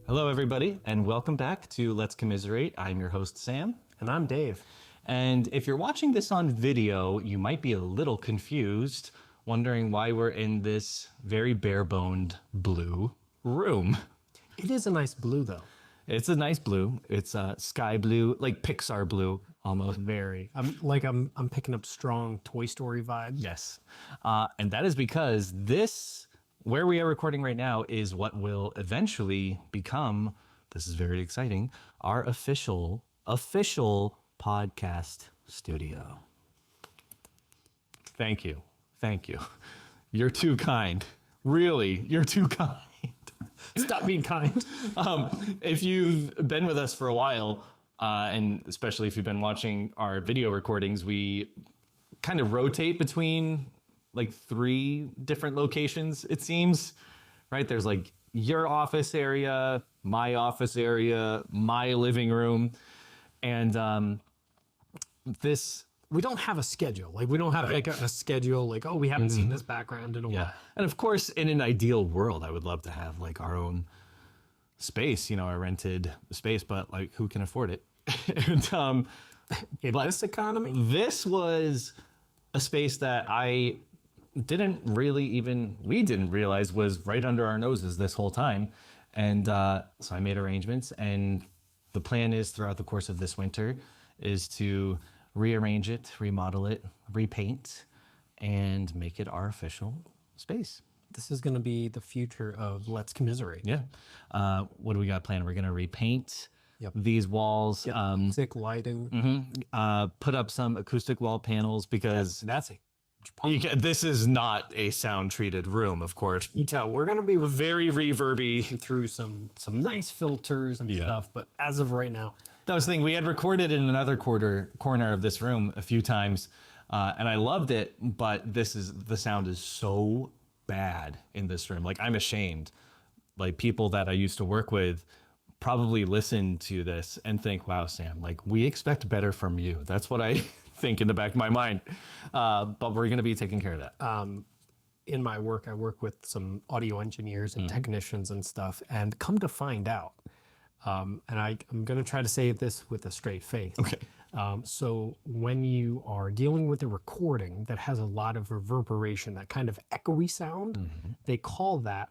Hello, everybody, and welcome back to Let's Commiserate. I'm your host, Sam. And I'm Dave. And if you're watching this on video, you might be a little confused, wondering why we're in this very bare-boned blue room. It is a nice blue, though. It's a nice blue. It's sky blue, like Pixar blue, almost. Very. I'm picking up strong Toy Story vibes. Yes. And that is because this, where we are recording right now, is what will eventually become, this is very exciting, our official podcast studio. Thank you. You're too kind. Really, you're too kind. Stop being kind. If you've been with us for a while, and especially if you've been watching our video recordings, we kind of rotate between like 3 different locations, it seems, right? There's like your office area, my office area, my living room. And We don't have a schedule. Like, we don't have like a schedule, like, oh, we haven't seen this background in a while. And of course, in an ideal world, I would love to have like our own space, our rented space, but like who can afford it? And In this economy? this was a space that we didn't realize was right under our noses this whole time. And so I made arrangements, and the plan is throughout the course of this winter is to rearrange it, remodel it, repaint, and make it our official space. This is going to be the future of Let's Commiserate. Yeah. What do we got planned? We're going to repaint these walls. Thick lighting. Put up some acoustic wall panels because That's it. this is not a sound treated room, of course. You tell, we're going to be Very reverby. through some nice filters and stuff, but as of right now, That was the thing. We had recorded in another corner of this room a few times, and I loved it. But the sound is so bad in this room. Like, I'm ashamed. Like, people that I used to work with probably listen to this and think, "Wow, Sam, like, we expect better from you." That's what I think in the back of my mind. But we're going to be taking care of that. in my work, I work with some audio engineers and technicians and stuff, and come to find out, and I'm going to try to say this with a straight face. Okay. So when you are dealing with a recording that has a lot of reverberation, that kind of echoey sound, they call that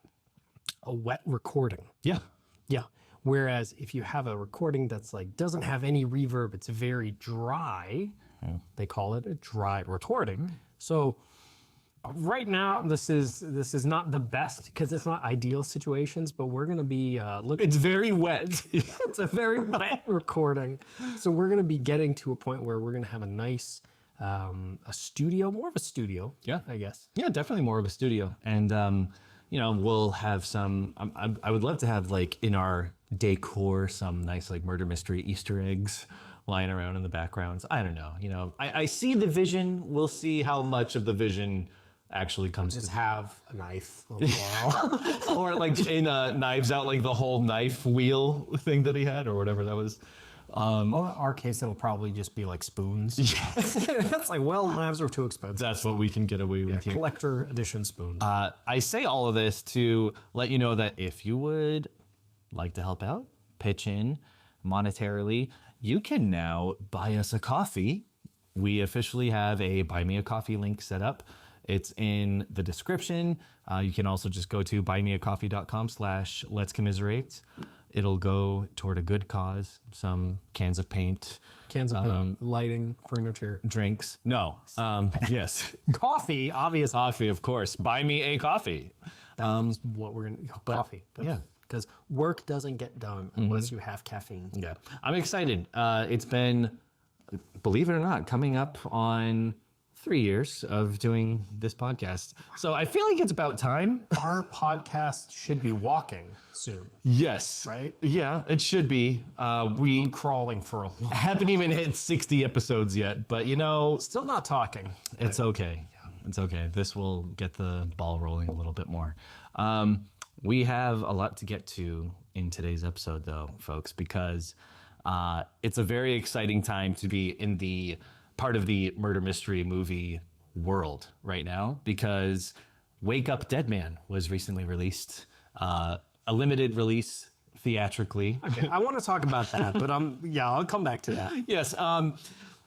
a wet recording. Yeah. Yeah. Whereas if you have a recording that's like doesn't have any reverb, it's very dry, they call it a dry recording. So right now, this is not the best because it's not ideal situations, but we're going to be looking. It's very wet. It's a very wet recording. So we're going to be getting to a point where we're going to have a nice a studio, more of a studio. Yeah. I guess. Yeah, definitely more of a studio. And, we'll have some, I would love to have like in our decor, some nice like murder mystery Easter eggs lying around in the backgrounds. I don't know. I see the vision. We'll see how much of the vision actually comes Just to have a knife on the wall. or like in Knives Out, like the whole knife wheel thing that he had or whatever that was. Well, in our case, it'll probably just be like spoons. That's like, well, knives are too expensive. That's what we can get away with here. Collector edition spoons. I say all of this to let you know that if you would like to help out, pitch in monetarily, you can now buy us a coffee. We officially have a Buy Me a Coffee link set up. It's in the description. You can also just go to buymeacoffee.com/Let's Commiserate. It'll go toward a good cause, some cans of paint. Cans of paint, lighting, furniture. Drinks. No. Yes. Coffee, obvious. Coffee, of course. Buy me a coffee. That's what we're going to... Coffee. Yeah. Because work doesn't get done unless you have caffeine. Yeah. I'm excited. It's been, believe it or not, coming up on 3 years of doing this podcast. So I feel like it's about time. Our podcast should be walking soon. Yes. Right? Yeah, it should be. We Crawling for a long haven't even hit 60 episodes yet, but Still not talking. it's okay. It's okay. This will get the ball rolling a little bit more. We have a lot to get to in today's episode, though, folks, because it's a very exciting time to be in the part of the murder mystery movie world right now, because Wake Up Dead Man was recently released, a limited release theatrically. Okay, I want to talk about that, but I'll come back to that. Yes,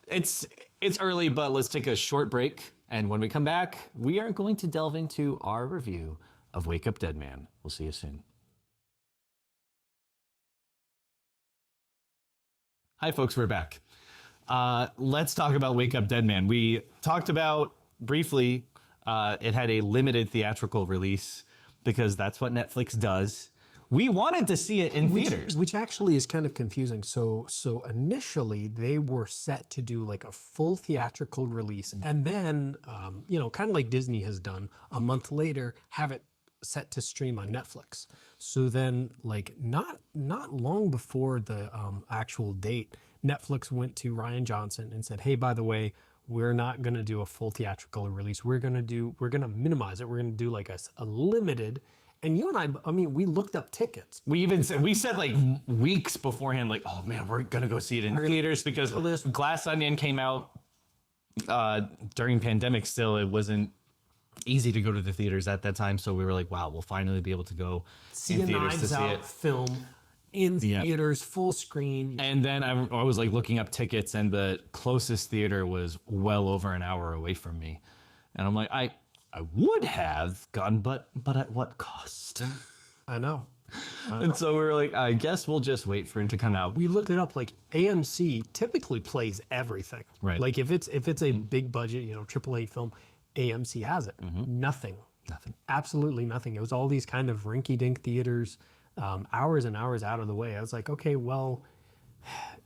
it's early, but let's take a short break. And when we come back, we are going to delve into our review of Wake Up Dead Man. We'll see you soon. Hi, folks, we're back. Let's talk about Wake Up Dead Man. We talked about briefly, it had a limited theatrical release because that's what Netflix does. We wanted to see it in theaters. Which actually is kind of confusing. So initially they were set to do like a full theatrical release, and then kind of like Disney has done, a month later have it set to stream on Netflix. So then, like not long before the actual date, Netflix went to Rian Johnson and said, "Hey, by the way, we're not going to do a full theatrical release. We're going to minimize it. We're going to do like a limited." And you and I mean, we looked up tickets. We said like weeks beforehand, like, oh man, we're gonna go see it in theaters because Glass Onion came out during pandemic. Still, it wasn't easy to go to the theaters at that time, so we were like, wow, we'll finally be able to go see a Knives Out film in theaters, full screen. And then I was like looking up tickets, and the closest theater was well over an hour away from me, and I'm like, I would have gone, but at what cost? I know. And so we were like, I guess we'll just wait for it to come out. We looked it up. Like AMC typically plays everything. Right. Like if it's a big budget, AAA film, AMC has it. Nothing. Absolutely nothing. It was all these kind of rinky-dink theaters, hours and hours out of the way. I was like, okay, well,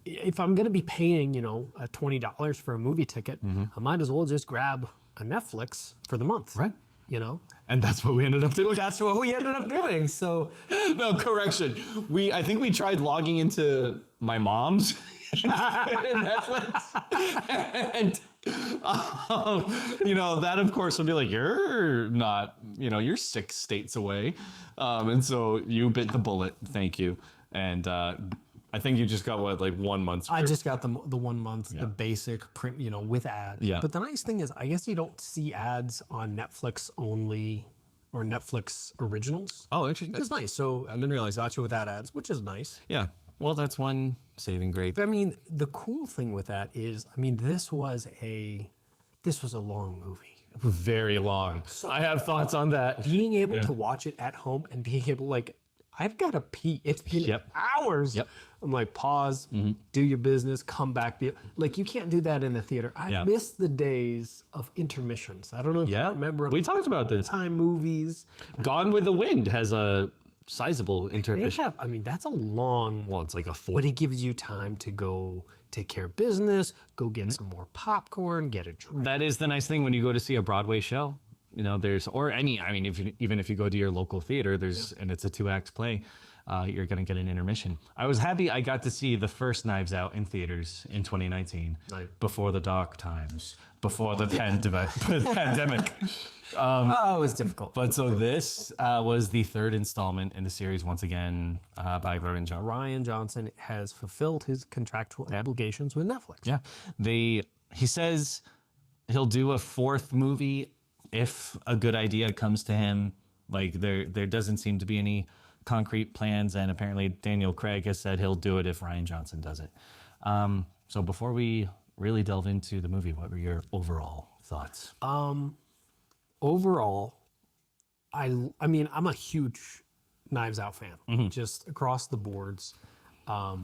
if I'm gonna be paying, $20 for a movie ticket, I might as well just grab a Netflix for the month. Right. And that's what we ended up doing. That's what we ended up doing. So no, correction. I think we tried logging into my mom's Netflix. And that of course would be like, you're not, you're 6 states away. And so you bit the bullet. Thank you. And I think you just got 1 month. I just got the 1 month, the basic print, with ads. Yeah. But the nice thing is, I guess you don't see ads on Netflix only or Netflix originals. Oh, actually, it's nice. So I didn't realize that's without ads, which is nice. Yeah. Well, that's one saving grace. But I mean, the cool thing with that is, this was a long movie. Very long. So I have thoughts on that. Being able to watch it at home and being able I've got to pee. It's been hours. Yep. I'm like, pause, do your business, come back. You can't do that in the theater. I miss the days of intermissions. I don't know if you remember. We talked about this. Time movies. Gone with the Wind has a sizable intermission. That's a long. Well, it's like a 4. But it gives you time to go take care of business, go get some more popcorn, get a drink. That is the nice thing when you go to see a Broadway show. Even if you go to your local theater, and it's a 2-act play, you're going to get an intermission. I was happy I got to see the first Knives Out in theaters in 2019, before the dark times, before the pandemic. It was difficult. But so this was the 3rd installment in the series, once again, by Rian Johnson. Rian Johnson has fulfilled his contractual obligations with Netflix. Yeah. He says he'll do a 4th movie if a good idea comes to him. There doesn't seem to be any concrete plans, and apparently Daniel Craig has said he'll do it if Rian Johnson does it. So before we really delve into the movie, what were your overall thoughts? Overall, I'm a huge Knives Out fan, just across the boards. I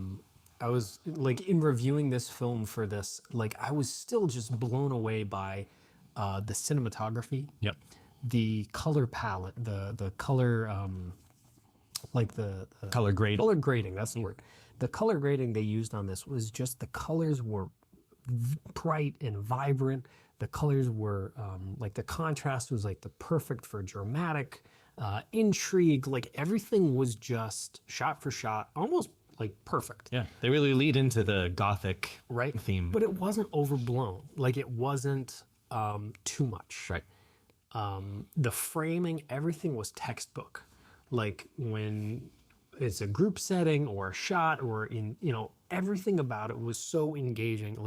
was in reviewing this film for this, I was still just blown away by the cinematography. Yep. The color palette, the color, the color grading. Color grading, that's the word. The color grading they used on this was just, the colors were bright and vibrant. The colors were the contrast was the perfect for dramatic intrigue. Everything was just shot for shot, almost perfect. Yeah, they really lead into the gothic theme. But it wasn't overblown. It wasn't too much. Right. The framing, everything was textbook. When it's a group setting or a shot or everything about it was so engaging.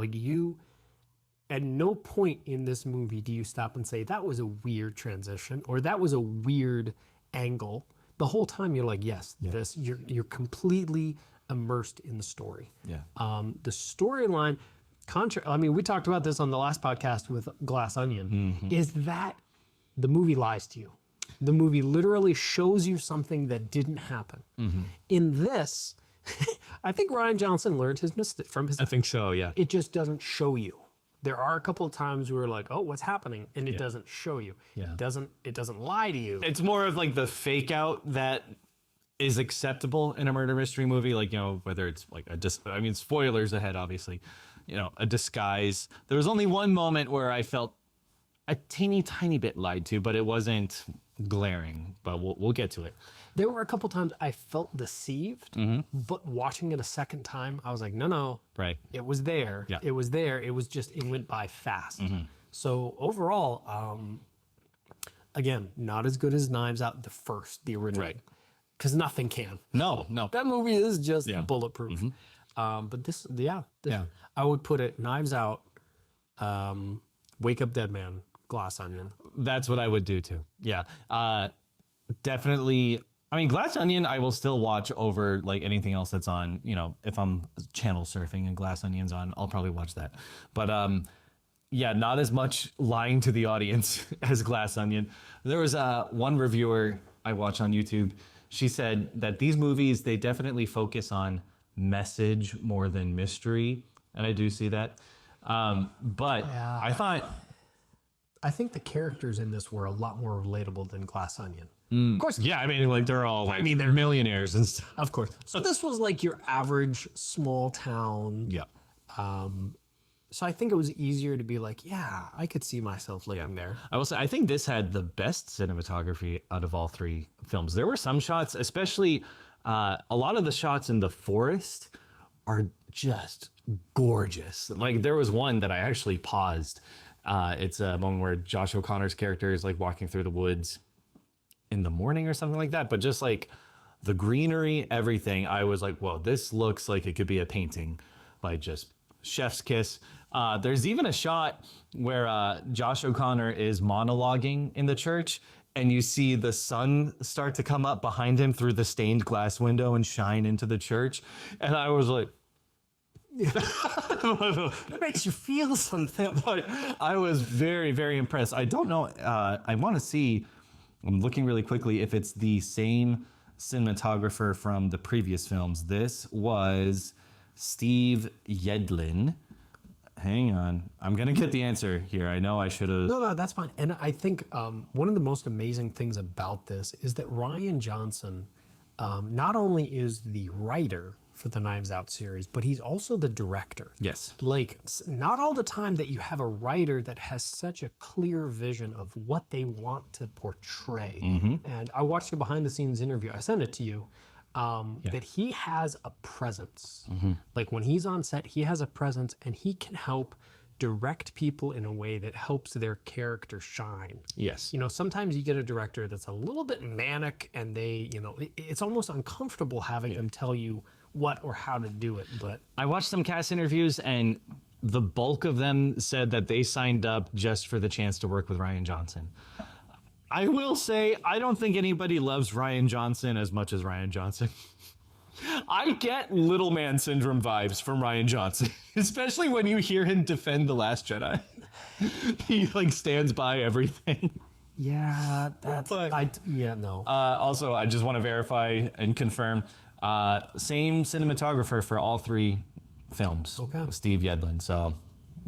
At no point in this movie do you stop and say, that was a weird transition or that was a weird angle. the whole time you're like, yes, this you're completely immersed in the story. Yeah. The storyline, I mean, we talked about this on the last podcast with Glass Onion, is that the movie lies to you. The movie literally shows you something that didn't happen. In this, I think Rian Johnson learned his mistake from his. I think so. Yeah. It just doesn't show you. There are a couple of times where we're like, oh, what's happening? And it doesn't show you. Yeah. It doesn't lie to you. It's more of like the fake out that is acceptable in a murder mystery movie. Like, you know, whether it's like I mean, spoilers ahead, obviously, you know, a disguise. There was only one moment where I felt a teeny tiny bit lied to, but it wasn't glaring, but we'll get to it. There were a couple times I felt deceived, but watching it a second time, I was like, no, Right. it was there. Yeah. It was there. It was just, it went by fast. So overall, again, not as good as Knives Out, the original. Right. Because nothing can. No. That movie is just bulletproof. But this, I would put it Knives Out, Wake Up Dead Man, Glass Onion. That's what I would do too. Yeah. Definitely. I mean, Glass Onion, I will still watch over like anything else that's on, you know, if I'm channel surfing and Glass Onion's on, I'll probably watch that. But yeah, not as much lying to the audience as Glass Onion. There was one reviewer I watch on YouTube. She said that these movies, they definitely focus on message more than mystery. And I do see that. But I think the characters in this were a lot more relatable than Glass Onion. Of course. Yeah, I mean, like they're all, they're millionaires and stuff. Of course. So this was like your average small town. Yeah. So I think it was easier to be like, yeah, I could see myself living there. I will say, I think this had the best cinematography out of all three films. There were some shots, especially a lot of the shots in the forest are just gorgeous. Like there was one that I actually paused. It's a moment where Josh O'Connor's character is like walking through the woods in the morning or something like that. But just like the greenery, everything, I was like, whoa, this looks like it could be a painting by just chef's kiss. There's even a shot where Josh O'Connor is monologuing in the church and you see the sun start to come up behind him through the stained glass window and shine into the church. And I was like, it makes you feel something. But I was very, very impressed. I don't know. I want to see, I'm looking really quickly, if it's the same cinematographer from the previous films. This was Steve Yedlin. Hang on. I'm going to get the answer here. I know I should have. No, that's fine. And I think one of the most amazing things about this is that Rian Johnson not only is the writer for the Knives Out series, but he's also the director. Yes. Like, not all the time that you have a writer that has such a clear vision of what they want to portray. And I watched a behind the scenes interview. I sent it to you. That he has a presence. Like when he's on set, he has a presence and he can help direct people in a way that helps their character shine. Yes. You know, sometimes you get a director that's a little bit manic and they, you know, it's almost uncomfortable having them tell you what or how to do it. But I watched some cast interviews and the bulk of them said that they signed up just for the chance to work with Rian Johnson. I will say, I don't think anybody loves Rian Johnson as much as Rian Johnson. I get little man syndrome vibes from Rian Johnson, especially when you hear him defend The Last Jedi. He like stands by everything. yeah, that's, no. Also, I just want to verify and confirm, same cinematographer for all three films. Okay. Steve Yedlin. So,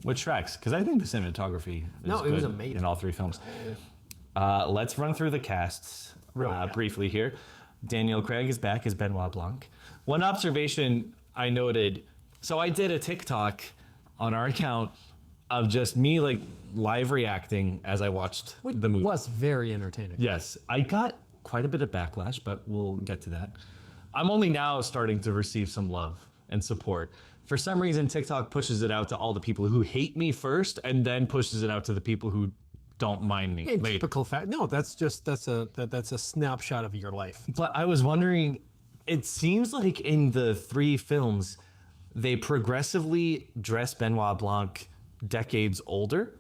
which tracks? Because I think the cinematography is it was good amazing in all three films. Let's run through the casts briefly here. Daniel Craig is back as Benoit Blanc. One observation I noted, so I did a TikTok on our account of just me like live reacting as I watched the movie. It was very entertaining. Yes, I got quite a bit of backlash, but we'll get to that. I'm only now starting to receive some love and support. For some reason, TikTok pushes it out to all the people who hate me first and then pushes it out to the people who don't mind me In later. typical fact. No, that's a snapshot of your life. But I was wondering, it seems like in the three films, they progressively dress Benoit Blanc decades older.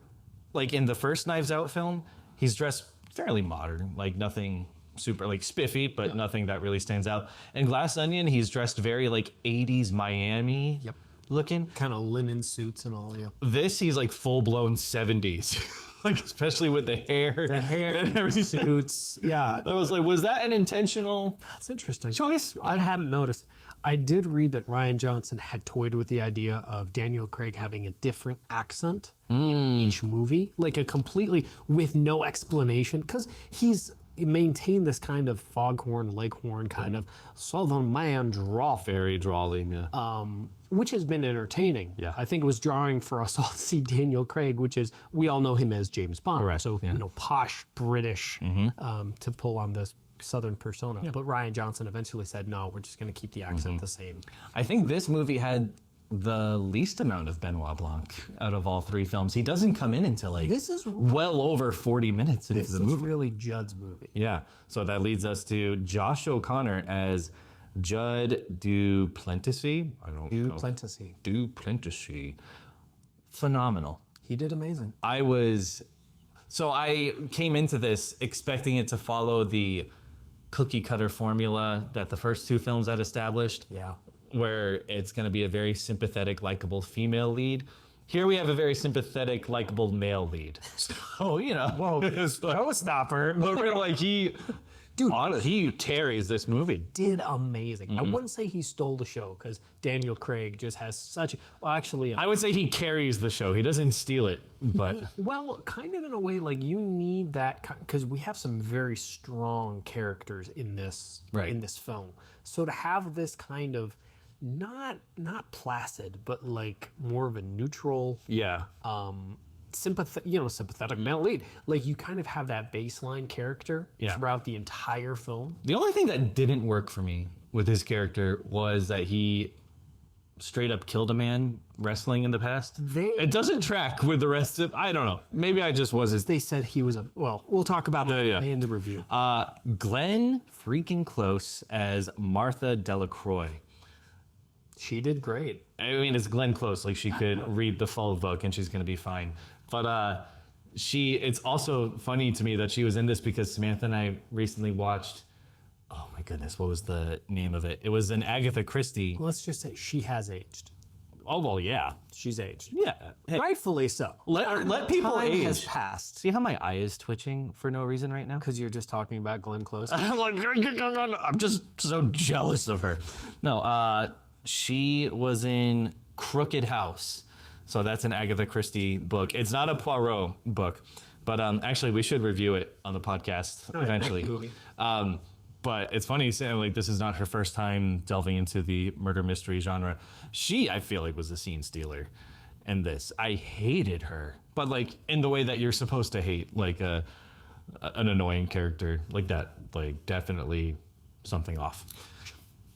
Like in the first Knives Out film, he's dressed fairly modern, like nothing super like spiffy, but nothing that really stands out. In Glass Onion, he's dressed very like 80s Miami looking. Kind of linen suits and all. Yeah. This, he's like full blown 70s. Like, especially with the hair. The hair and everything. Suits. Yeah. I was like, was that an intentional That's interesting. choice? I hadn't noticed. I did read that Rian Johnson had toyed with the idea of Daniel Craig having a different accent in each movie, like a completely with no explanation, because he's maintained this kind of foghorn, leghorn kind of southern man drawl, Very drawling. Yeah. which has been entertaining. Yeah. I think it was jarring for us all to see Daniel Craig, which is we all know him as James Bond, Correct, so yeah. you know, posh British to pull on this southern persona. But Rian Johnson eventually said, no, we're just going to keep the accent the same. I think this movie had the least amount of Benoit Blanc out of all three films. He doesn't come in until like This is well over 40 minutes into this the is movie. really Judd's movie. Yeah. So that leads us to Josh O'Connor as Judd Duplessis. I don't know. Duplessis. Duplessis. Phenomenal. He did amazing. I came into this expecting it to follow the cookie cutter formula that the first two films had established. Yeah. Where it's going to be a very sympathetic, likable female lead. Here we have a very sympathetic, likable male lead. So, you know. Whoa, showstopper. But we're like, Dude, he carries this movie. did amazing. I wouldn't say he stole the show because Daniel Craig just has such. Well, actually, I would say he carries the show. He doesn't steal it, but well, kind of in a way, like you need that because we have some very strong characters in this film. So to have this kind of not placid, but like more of a neutral, yeah. sympathetic male lead. Like you kind of have that baseline character throughout the entire film. The only thing that didn't work for me with his character was that he straight up killed a man wrestling in the past. It doesn't track with the rest of. I don't know. Maybe I just wasn't. They said he was we'll talk about it in the review. Glenn freaking Close as Martha Delacroix. She did great. I mean, it's Glenn Close. Like, she could read the full book and she's going to be fine. But it's also funny to me that she was in this because Samantha and I recently watched, oh my goodness, what was the name of it? It was an Agatha Christie. Let's just say she has aged. Oh, well, yeah. She's aged. Yeah. Hey, Rightfully so. let people Time age. has passed. See how my eye is twitching for no reason right now? Because you're just talking about Glenn Close. I'm just so jealous of her. No, she was in Crooked House. So that's an Agatha Christie book. It's not a Poirot book, but actually we should review it on the podcast eventually. But it's funny saying like this is not her first time delving into the murder mystery genre. She, I feel like, was a scene stealer in this. I hated her, but like in the way that you're supposed to hate like an annoying character like that. Like definitely something off.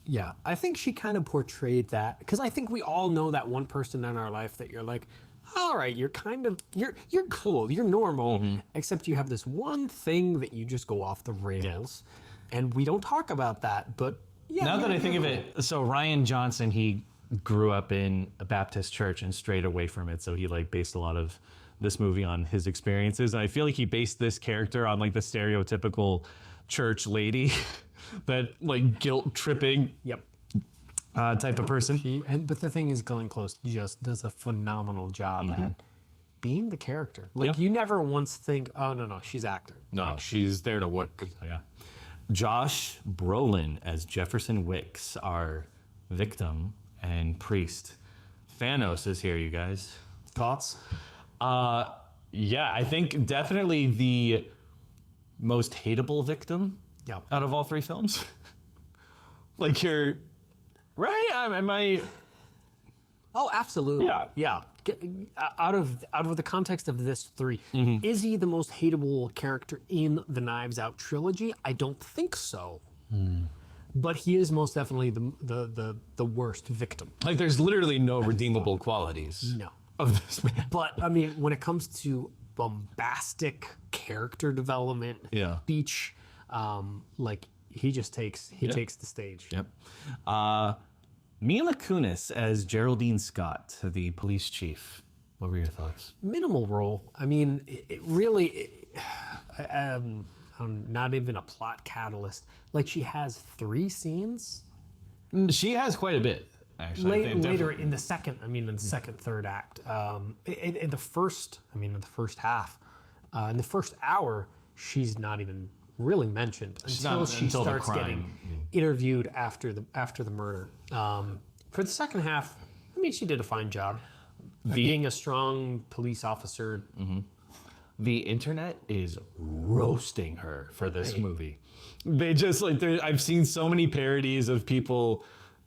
Yeah, I think she kind of portrayed that because I think we all know that one person in our life that you're like, all right, you're kind of you're cool, you're normal, except you have this one thing that you just go off the rails, and we don't talk about that. But yeah, Now that I think of it, so Rian Johnson, he grew up in a Baptist church and strayed away from it, so he like based a lot of this movie on his experiences. And I feel like he based this character on like the stereotypical church lady. That like guilt tripping type of person. But the thing is, Glenn Close just does a phenomenal job at being the character. Like you never once think, oh no, she's acting. No, she's there to work. Yeah. Josh Brolin as Jefferson Wicks, our victim and priest. Thanos is here, you guys. Thoughts? Yeah, I think definitely the most hateable victim. Yeah. Out of all three films. Like you're right? Am I? Oh, absolutely. Yeah. Out of the context of this three, is he the most hateable character in the Knives Out trilogy? I don't think so. But he is most definitely the worst victim. Like there's literally no redeemable qualities. No. Of this man. But I mean, when it comes to bombastic character development, speech, like he just takes the stage. Yep. Mila Kunis as Geraldine Scott, the police chief. What were your thoughts? Minimal role. I mean, it really. not even a plot catalyst. Like she has 3 scenes She has quite a bit, actually. later in the second. I mean, in the second, third act. In the first half, in the first hour, she's not even really mentioned until she starts getting interviewed after the murder. For the second half, I mean, she did a fine job being a strong police officer. The internet is roasting her for this movie. They just I've seen so many parodies of people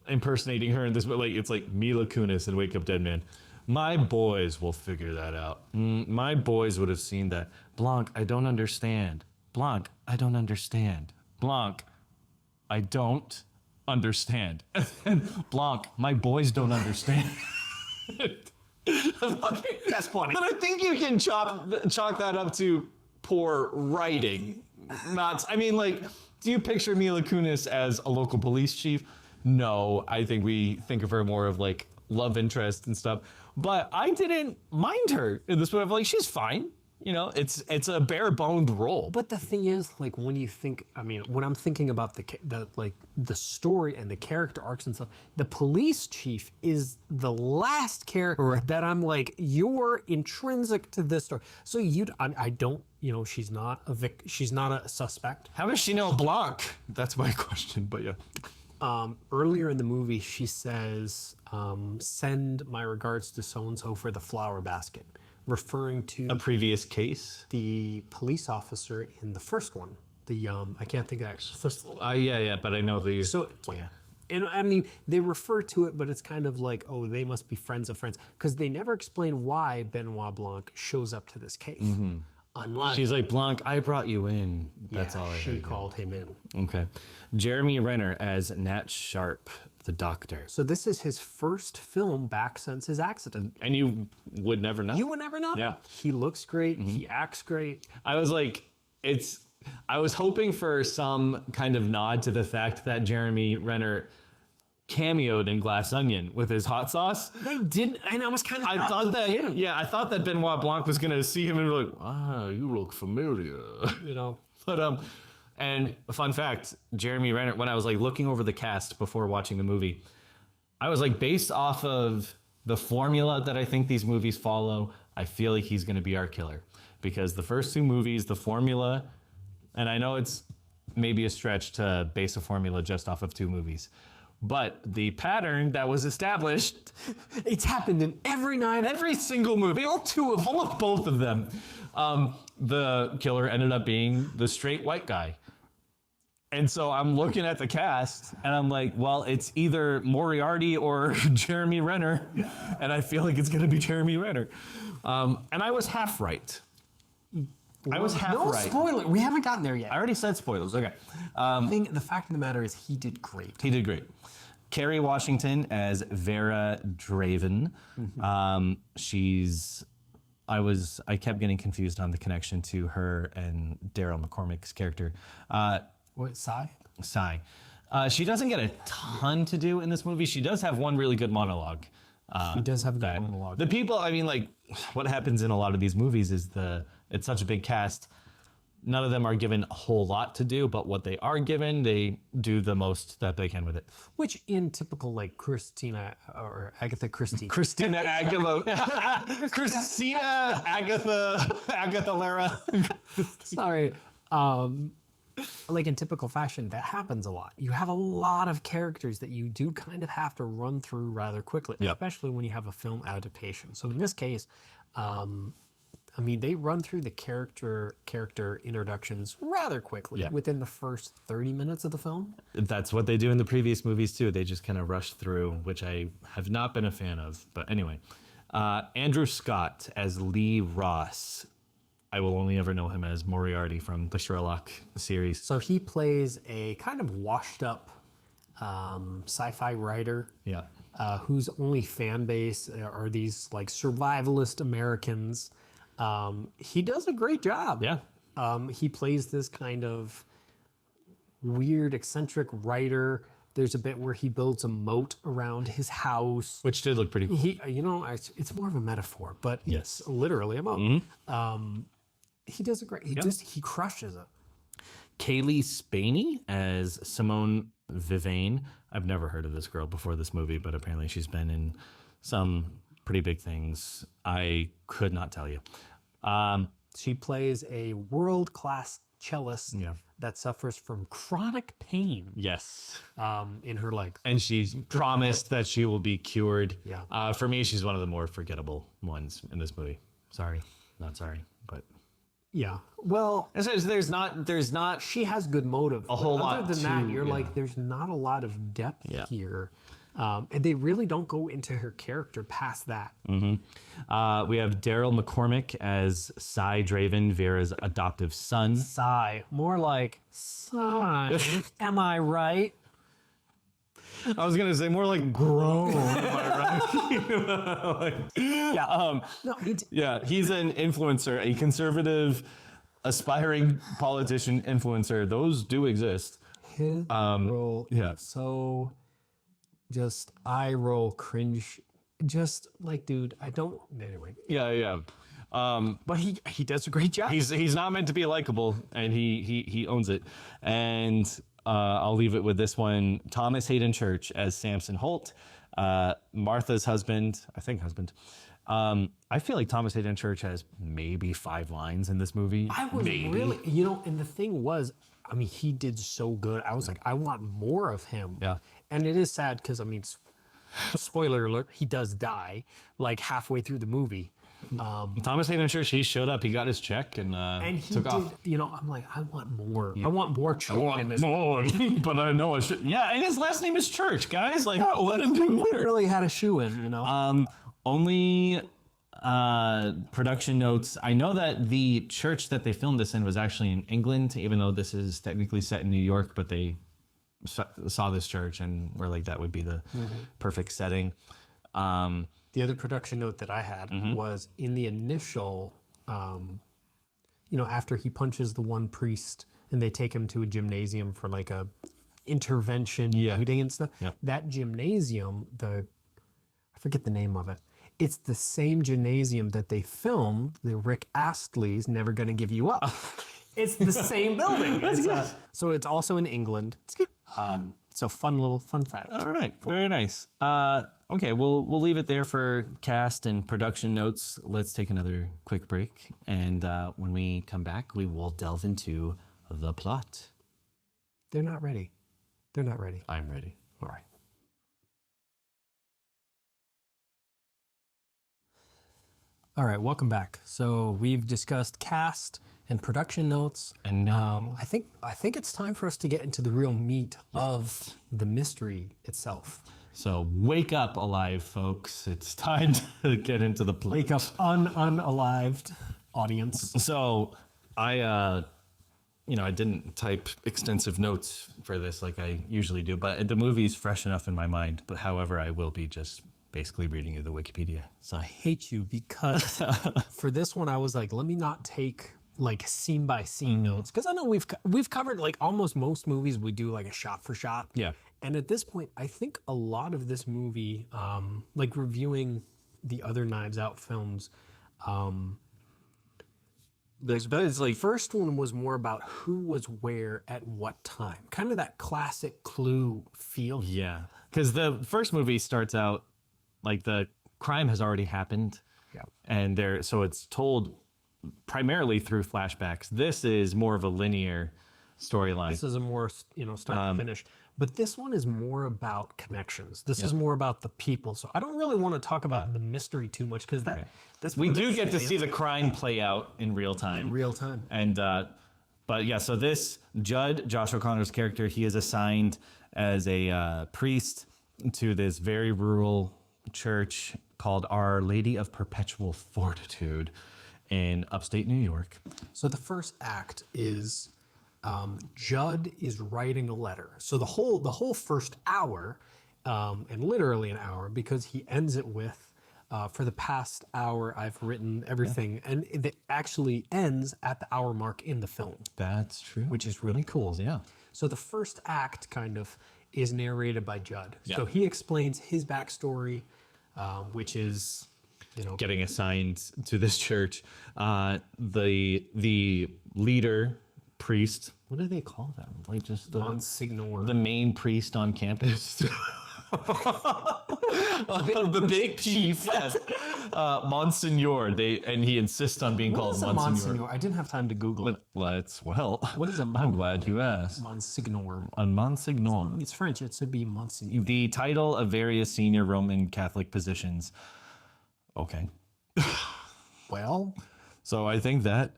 impersonating her in this, but it's like Mila Kunis in Wake Up Dead Man. My boys will figure that out. My boys would have seen that. Blanc, I don't understand. Blanc, I don't understand. Blanc, I don't understand. Blanc, my boys don't understand. That's funny. But I think you can chalk that up to poor writing. Do you picture Mila Kunis as a local police chief? No, I think we think of her more of love interest and stuff. But I didn't mind her in this movie. She's fine. It's a bare boned role. But the thing is, when you think, when I'm thinking about the story and the character arcs and stuff, the police chief is the last character that I'm you're intrinsic to this story. So I don't, she's not a suspect. How does she know Blanc? That's my question. But yeah. Earlier in the movie, she says, "Send my regards to so and so for the flower basket," referring to a previous case, the police officer in the first one. I can't think of that first. Yeah, but I know the. So yeah, and they refer to it, but it's kind of oh, they must be friends of friends, because they never explain why Benoit Blanc shows up to this case. Unless she's like, Blanc, I brought you in. That's all I she called him in. Okay, Jeremy Renner as Nat Sharp, the doctor. So this is his first film back since his accident. And you would never know. You would never know. Yeah. He looks great. He acts great. I was hoping for some kind of nod to the fact that Jeremy Renner cameoed in Glass Onion with his hot sauce. They didn't, and I was kind of. I thought that Benoit Blanc was gonna see him and be like, "Wow, you look familiar," But and a fun fact, Jeremy Renner. When I was looking over the cast before watching the movie, I was based off of the formula that I think these movies follow, I feel like he's gonna be our killer, because the first 2 movies, the formula, and I know it's maybe a stretch to base a formula just off of 2 movies. But the pattern that was established, it's happened in every single movie, almost both of them. The killer ended up being the straight white guy. And so I'm looking at the cast and I'm like, well, it's either Moriarty or Jeremy Renner. And I feel like it's going to be Jeremy Renner. And I was half right. No spoiler. We haven't gotten there yet. I already said spoilers. Okay. The fact of the matter is he did great. He did great. Kerry Washington as Vera Draven. I kept getting confused on the connection to her and Daryl McCormick's character. Cy? Cy. She doesn't get a ton to do in this movie. She does have one really good monologue. He does have that monologue. The people, what happens in a lot of these movies is it's such a big cast. None of them are given a whole lot to do, but what they are given, they do the most that they can with it. Which in typical Christina or Agatha Christie. Christina Aguilera. Christina Agatha Lara. Sorry. In typical fashion, that happens a lot. You have a lot of characters that you do kind of have to run through rather quickly, especially when you have a film adaptation. So in this case, they run through the character introductions rather quickly within the first 30 minutes of the film. That's what they do in the previous movies too. They just kind of rush through, which I have not been a fan of. But anyway, Andrew Scott as Lee Ross. I will only ever know him as Moriarty from the Sherlock series. So he plays a kind of washed up sci-fi writer. Yeah. Whose only fan base are these survivalist Americans. He does a great job. Yeah. He plays this kind of weird, eccentric writer. There's a bit where he builds a moat around his house, which did look pretty cool. It's more of a metaphor, but yes, it's literally a moat. He does a great. He crushes it. Kaylee Spaney as Simone Vivain. I've never heard of this girl before this movie, but apparently she's been in some pretty big things. I could not tell you. She plays a world-class cellist that suffers from chronic pain Yes. in her legs. And she's promised that she will be cured. Yeah. For me, she's one of the more forgettable ones in this movie. Sorry. Not sorry, but... Yeah. Well, There's not she has good motive. a whole lot Other than that, to- you're yeah. like, there's not a lot of depth Yeah. here. And they really don't go into her character past that. We have Daryl McCormick as Cy Draven, Vera's adoptive son. Sigh. More like, sigh. Am I right? I was gonna say more like grown. Am I right? Yeah. No, Yeah, he's an influencer, a conservative, aspiring politician influencer. Those do exist. his role. yeah. So just eye roll, cringe. Just like, dude, I don't. Anyway. Yeah. But he does a great job. He's not meant to be likable, and he owns it. And I'll leave it with this one: Thomas Hayden Church as Samson Holt, Martha's husband. I feel like Thomas Hayden Church has maybe 5 lines in this movie. I was really, and the thing was, I mean, he did so good. I was like, I want more of him. Yeah. And it is sad because, I mean, spoiler alert, he does die like halfway through the movie. Thomas Hayden Church, he showed up, he got his check, and He took did, off. I'm like, I want more. I want more children in this. more, but I know I should. Yeah, and his last name is Church, guys. Like, let him do He it. really had a shoe in, Only production notes. I know that the church that they filmed this in was actually in England, even though this is technically set in New York, but they saw this church and were like, that would be the perfect setting. The other production note that I had was in the initial, after he punches the one priest and they take him to a gymnasium for like a intervention meeting and stuff. Yeah. That gymnasium, I forget the name of it. It's the same gymnasium that they filmed the Rick Astley's Never Gonna Give You Up. It's the same building. So it's also in England. So fun fact. All right, very nice. Okay, we'll leave it there for cast and production notes. Let's take another quick break, and when we come back, we will delve into the plot. They're not ready. I'm ready. All right. All right, welcome back. So we've discussed cast and production notes, And now, I think it's time for us to get into the real meat of the mystery itself. so wake up, alive folks! It's time to get into the plot. Wake up, unalived audience. So I didn't type extensive notes for this like I usually do, but the movie's fresh enough in my mind. But however, I will be just basically reading you the Wikipedia. So I hate you because for this one I was like, let me not take like scene by scene notes, because I know we've covered like almost most movies we do like a shot for shot. Yeah. And at this point, I think a lot of this movie, like reviewing the other Knives Out films, it's like first one was more about who was where at what time, kind of that classic Clue feel. Yeah, because the first movie starts out like the crime has already happened. Yeah. And so it's told primarily through flashbacks. This is more of a linear storyline. This is a more, start to finish. But this one is more about connections. This is more about the people. So I don't really want to talk about the mystery too much, because We do get to see the crime play out in real time. real time. And but yeah, so this Judd, Josh O'Connor's character, he is assigned as a priest to this very rural church called Our Lady of Perpetual Fortitude in upstate New York. So the first act is Judd is writing a letter. So the whole first hour, and literally an hour, because he ends it with, for the past hour I've written everything, and it actually ends at the hour mark in the film, That's true. which is really cool. Yeah. So the first act kind of is narrated by Judd. Yeah. So he explains his backstory, which is, Getting assigned to this church. The leader, priest. What do they call them? Like just Monsignor. the main priest on campus. The big chief, yes. Monsignor. He insists on being called Monsignor. I didn't have time to Google it. What is a I'm glad you asked. Monsignor. A Monsignor. It's French. It should be Monsignor. The title of various senior Roman Catholic positions. Okay. Well, So I think that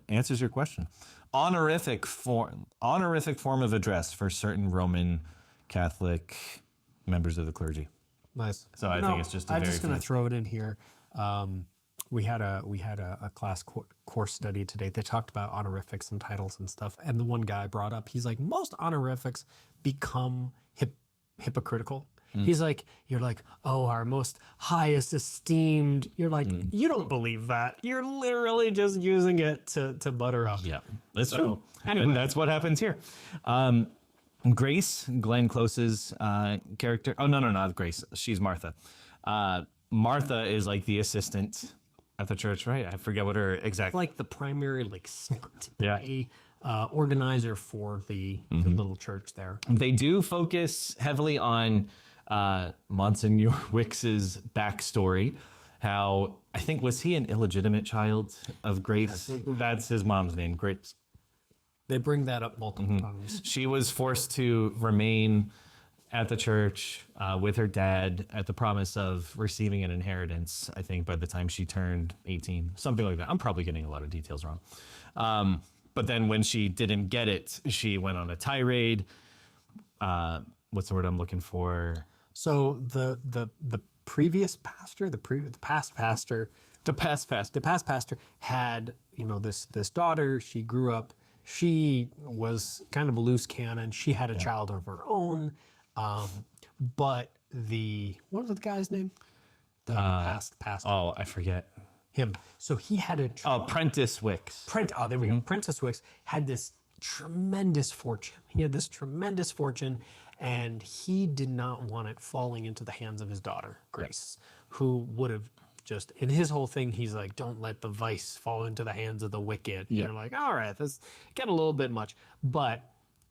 answers your question. Honorific form of address for certain Roman Catholic members of the clergy. nice. So I think it's just I'm just going to throw it in here. We had a class course study today. They talked about honorifics and titles and stuff. And the one guy brought up, he's like, most honorifics become hypocritical. He's like, you're like, oh, our most highest esteemed. You're like, you don't believe that. You're literally just using it to butter up. Yeah, that's true. Anyway, and that's what happens here. Grace, Glenn Close's character. Oh, no, not Grace. She's Martha. Martha is like the assistant at the church, right? I forget what her exact. Like the primary, like, Yeah. organizer for the little church there. They do focus heavily on Monsignor Wicks's backstory. How I think was he an illegitimate child of Grace? That's his mom's name, Grace. They bring that up multiple times. She was forced to remain at the church with her dad at the promise of receiving an inheritance, I think, by the time she turned 18, something like that. I'm probably getting a lot of details wrong. But then when she didn't get it, she went on a tirade. What's the word I'm looking for? So the previous pastor, the past pastor had, this daughter. She grew up. She was kind of a loose cannon. She had a child of her own. But what was the guy's name? The past pastor. Oh, I forget. Him. So he had a Prentice Wicks. there we go. Prentice Wicks had this tremendous fortune. He had this tremendous fortune, and he did not want it falling into the hands of his daughter, Grace, who would have just, in his whole thing, he's like, don't let the vice fall into the hands of the wicked. Yeah. You're like, all right, this get a little bit much. But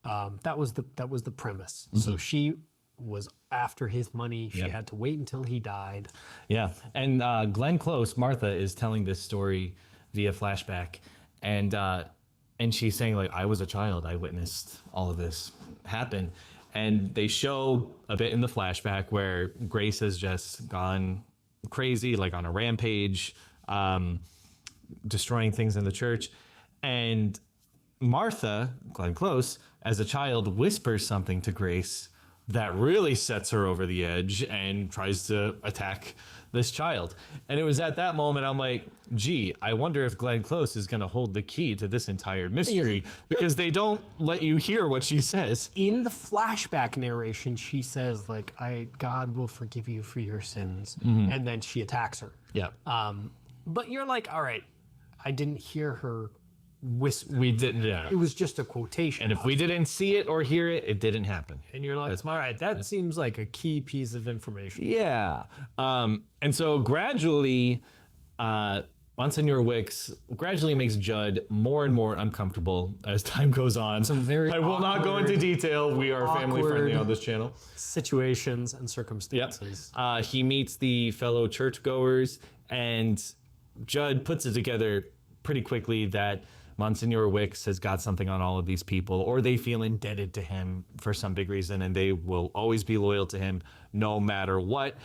that was the premise. So she was after his money. She had to wait until he died. Yeah. And Glenn Close, Martha, is telling this story via flashback. And she's saying, like, I was a child. I witnessed all of this happen. And they show a bit in the flashback where Grace has just gone crazy, like on a rampage, destroying things in the church. And Martha, Glenn Close, as a child, whispers something to Grace that really sets her over the edge and tries to attack this child. And it was at that moment I'm like, gee, I wonder if Glenn Close is going to hold the key to this entire mystery, because they don't let you hear what she says. In the flashback narration, she says, like, God will forgive you for your sins. And then she attacks her. Yeah. But you're like, all right, I didn't hear her whisper. We didn't. Yeah. It was just a quotation. And if we didn't see it or hear it, it didn't happen. And you're like, all right, that seems like a key piece of information. Yeah. And so gradually, Monsignor Wicks gradually makes Judd more and more uncomfortable as time goes on. Some very I will not go into detail. We are family friendly on this channel. Situations and circumstances. Yep. He meets the fellow churchgoers, and Judd puts it together pretty quickly that Monsignor Wicks has got something on all of these people, or they feel indebted to him for some big reason, and they will always be loyal to him no matter what.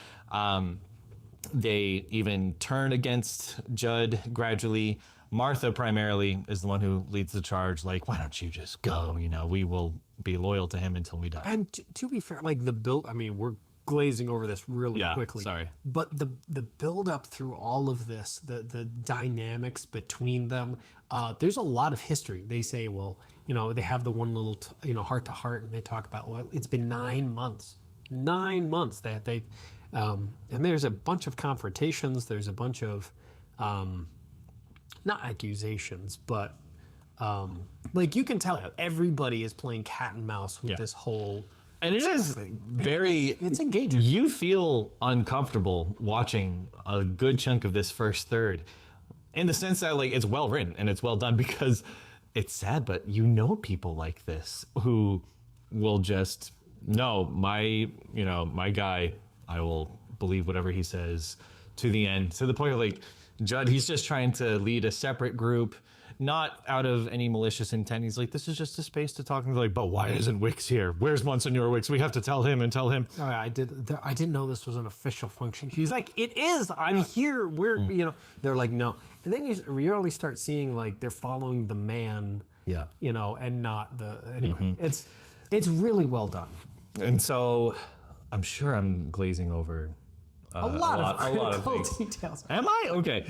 They even turn against Judd gradually. Martha primarily is the one who leads the charge, like, why don't you just go? We will be loyal to him until we die. And to be fair, like we're glazing over this really quickly. Sorry. But the build up through all of this, the dynamics between them, there's a lot of history. They say, well, they have the one little, heart to heart, and they talk about, well, it's been 9 months. 9 months that they, and there's a bunch of confrontations. There's a bunch of, not accusations, but like you can tell everybody is playing cat and mouse with this whole. And it is very... It's engaging. You feel uncomfortable watching a good chunk of this first third, in the sense that, like, it's well written and it's well done, because it's sad, but you know people like this who will just, no, my guy, I will believe whatever he says to the end, to the point of like Judd, he's just trying to lead a separate group, not out of any malicious intent. He's like, this is just a space to talk. And they're like, but why isn't Wicks here? Where's Monsignor Wicks? We have to tell him and tell him. Oh, yeah, I didn't know this was an official function. He's like, it is. I'm here. They're like, no. And then you really start seeing like they're following the man. Yeah. And not the. Anyway, it's really well done. And so I'm sure I'm glazing over a lot of critical details. Am I? Okay.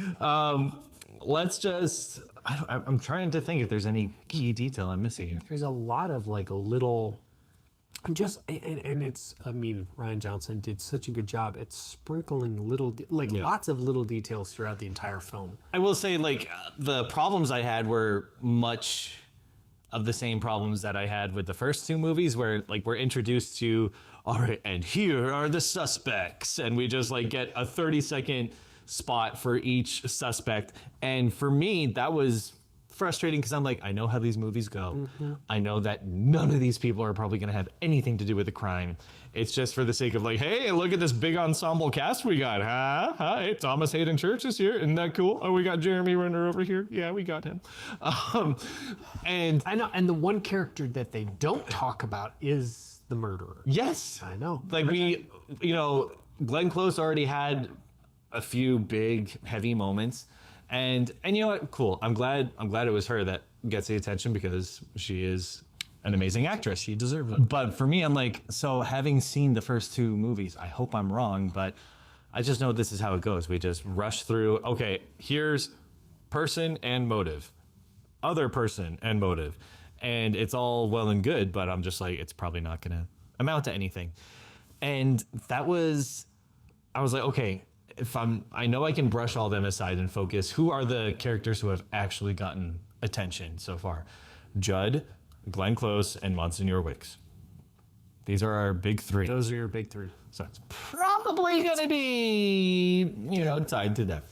Let's just. I'm trying to think if there's any key detail I'm missing here. There's a lot of like a little. And it's. I mean, Rian Johnson did such a good job at sprinkling lots of little details throughout the entire film. I will say, like, the problems I had were much of the same problems that I had with the first two movies, where like we're introduced to, all right, and here are the suspects, and we just like get a 30-second spot for each suspect. And for me, that was frustrating because I'm like, I know how these movies go. I know that none of these people are probably going to have anything to do with the crime. It's just for the sake of like, hey, look at this big ensemble cast we got, huh? Hey, Thomas Hayden Church is here. Isn't that cool? Oh, we got Jeremy Renner over here. Yeah, we got him. And I know, and the one character that they don't talk about is the murderer. Yes, I know. Like Glenn Close already had a few big, heavy moments, and you know what? Cool. I'm glad it was her that gets the attention because she is an amazing actress. She deserves it. But for me, I'm like, so having seen the first two movies, I hope I'm wrong, but I just know this is how it goes. We just rush through. Okay, here's person and motive, other person and motive, and it's all well and good. But I'm just like, it's probably not gonna amount to anything. And I was like, okay. I know I can brush all them aside and focus. Who are the characters who have actually gotten attention so far? Judd, Glenn Close, and Monsignor Wicks. These are our big three. Those are your big three. So it's probably going to be, tied to them.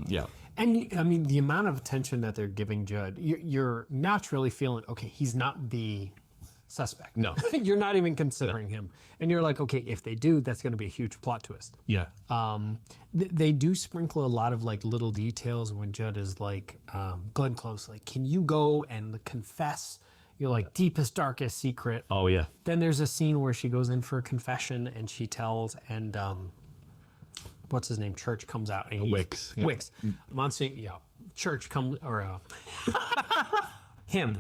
Yeah. And I mean, the amount of attention that they're giving Judd, you're naturally feeling, okay, he's not the suspect. No. You're not even considering him. And you're like, okay, if they do, that's going to be a huge plot twist. Yeah. They do sprinkle a lot of like little details when Judd is like, Glenn Close, like, can you go and confess your like deepest, darkest secret? Oh, yeah. Then there's a scene where she goes in for a confession and she tells, and what's his name? Church comes out. And Wicks. Yeah. Wicks. Church comes, him,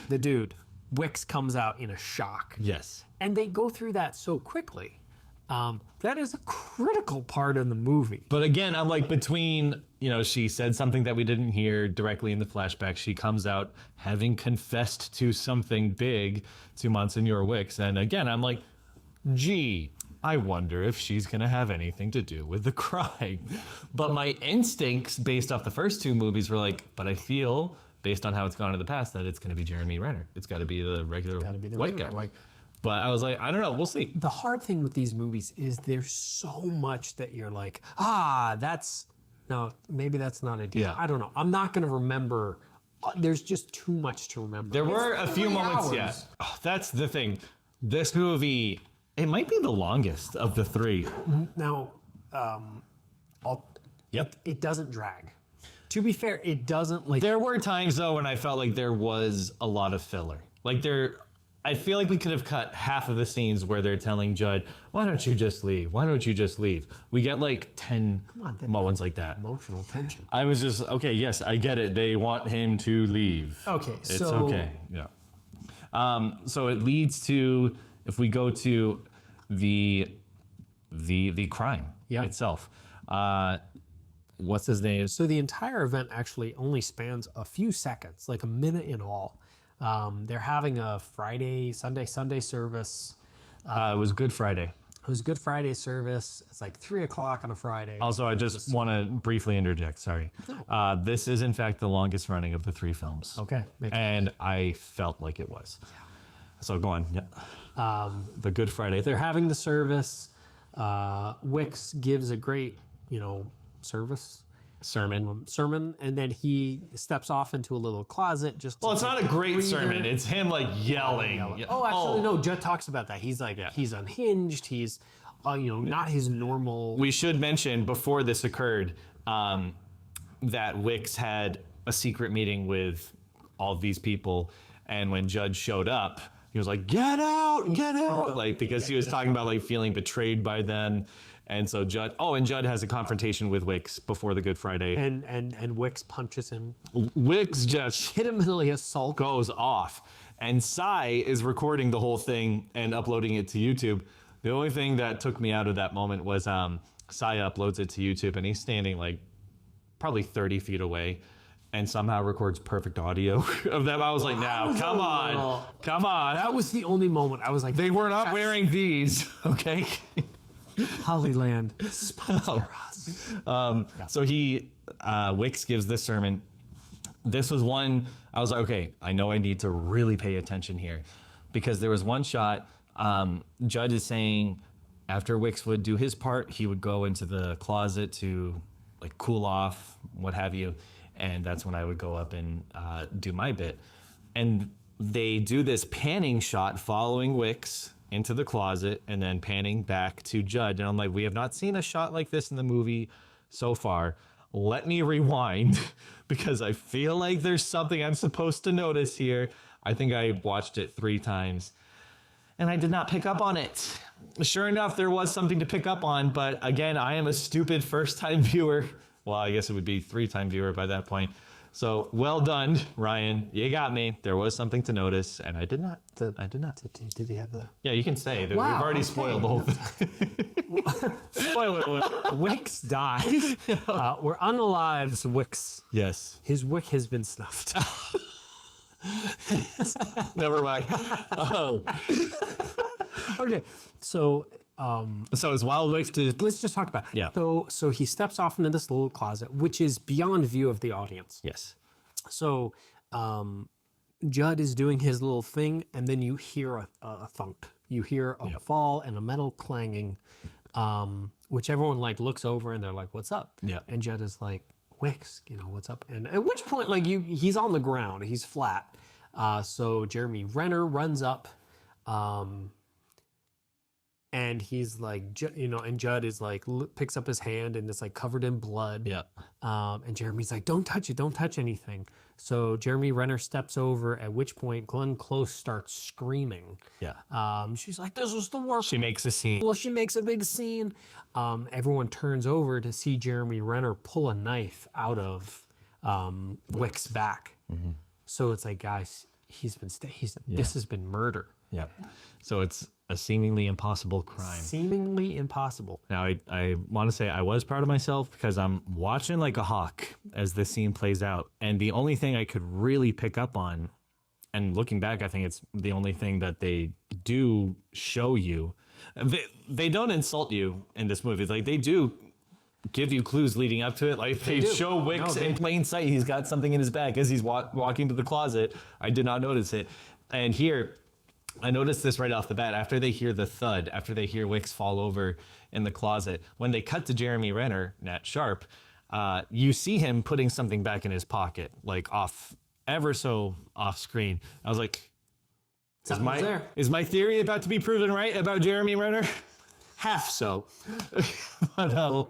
the dude. Wicks comes out in a shock. Yes. And they go through that so quickly. That is a critical part of the movie. But again, I'm like between, she said something that we didn't hear directly in the flashback. She comes out having confessed to something big to Monsignor Wicks. And again, I'm like, gee, I wonder if she's going to have anything to do with the crime. But my instincts based off the first two movies were like, but I feel based on how it's gone in the past that it's going to be Jeremy Renner. It's got to be the regular white guy. But I was like, I don't know. We'll see. The hard thing with these movies is there's so much that you're like, maybe that's not a deal. Yeah. I don't know. I'm not going to remember. There's just too much to remember. There were a few moments, yeah. Oh, that's the thing. This movie, it might be the longest of the three. Now, it doesn't drag. To be fair, it doesn't like. There were times though when I felt like there was a lot of filler. I feel like we could have cut half of the scenes where they're telling Judd, "Why don't you just leave? Why don't you just leave?" We get like 10 moments like that. Emotional tension. I was just okay. Yes, I get it. They want him to leave. Okay, it's okay. Yeah. So it leads to, if we go to the crime itself. What's his name? So the entire event actually only spans a few seconds, like a minute in all. They're having a Sunday service. It was Good Friday. It was Good Friday service. It's like 3:00 on a Friday. Also, I just want to briefly interject. Sorry. This is in fact the longest running of the three films. Okay. And I felt like it was. So go on. Yeah. The Good Friday. They're having the service. Wicks gives a great, service. sermon, and then he steps off into a little closet. Well, it's not a great sermon. It's him like yelling. Oh, actually, no. Judd talks about that. He's like, he's unhinged. He's, not his normal. We should mention before this occurred that Wicks had a secret meeting with all of these people, and when Judd showed up, he was like, "Get out, get out!" Like because he was talking about like feeling betrayed by them. And so Judd has a confrontation with Wicks before the Good Friday. And Wicks punches him. Wicks just legitimately assault goes off. And Cy is recording the whole thing and uploading it to YouTube. The only thing that took me out of that moment was Cy uploads it to YouTube and he's standing like probably 30 feet away and somehow records perfect audio of them. I was like, now, come on. That was the only moment I was like, they were not wearing these, okay? Hollyland, sponsor us. So Wicks gives this sermon. This was one, I was like, okay, I know I need to really pay attention here because there was one shot, Judd is saying after Wicks would do his part, he would go into the closet to like cool off, what have you. And that's when I would go up and do my bit. And they do this panning shot following Wicks into the closet and then panning back to Judd. And I'm like, we have not seen a shot like this in the movie so far. Let me rewind because I feel like there's something I'm supposed to notice here. I think I watched it 3 times and I did not pick up on it. Sure enough, there was something to pick up on, but again, I am a stupid first-time viewer. Well, I guess it would be 3-time viewer by that point. So well done, Ryan. You got me. There was something to notice, and I did not. Did he have the? Yeah, you can say that. We've already spoiled the whole thing. Spoiler alert. Wicks dies. We're unalives Wicks. Yes. His wick has been snuffed. Never mind. Oh. Okay, so it's Wild Wicks to... let's just talk about it. Yeah. So he steps off into this little closet, which is beyond view of the audience. Yes. So Judd is doing his little thing, and then you hear a thunk. You hear a fall and a metal clanging, which everyone like looks over and they're like, "What's up?" Yeah. And Judd is like, "Wicks, what's up?" And at which point, like he's on the ground, he's flat. So Jeremy Renner runs up. And he's like, and Judd is like, picks up his hand and it's like covered in blood. Yeah. And Jeremy's like, don't touch it, don't touch anything. So Jeremy Renner steps over, at which point Glenn Close starts screaming. Yeah. She's like, this is the worst. She makes a scene. Well, she makes a big scene. Everyone turns over to see Jeremy Renner pull a knife out of Wick's back. Mm-hmm. So it's like, guys, this has been murder. Yeah. So it's a seemingly impossible crime. Seemingly impossible. Now, I want to say I was proud of myself because I'm watching like a hawk as this scene plays out. And the only thing I could really pick up on, and looking back, I think it's the only thing that they do show you. They don't insult you in this movie. Like, they do give you clues leading up to it. Like, they show Wicks in plain sight. He's got something in his back as he's walking to the closet. I did not notice it. And here, I noticed this right off the bat. After they hear the thud, after they hear Wicks fall over in the closet, when they cut to Jeremy Renner, Nat Sharp, you see him putting something back in his pocket, like ever so off screen. I was like, is my theory about to be proven right about Jeremy Renner? Half so. But,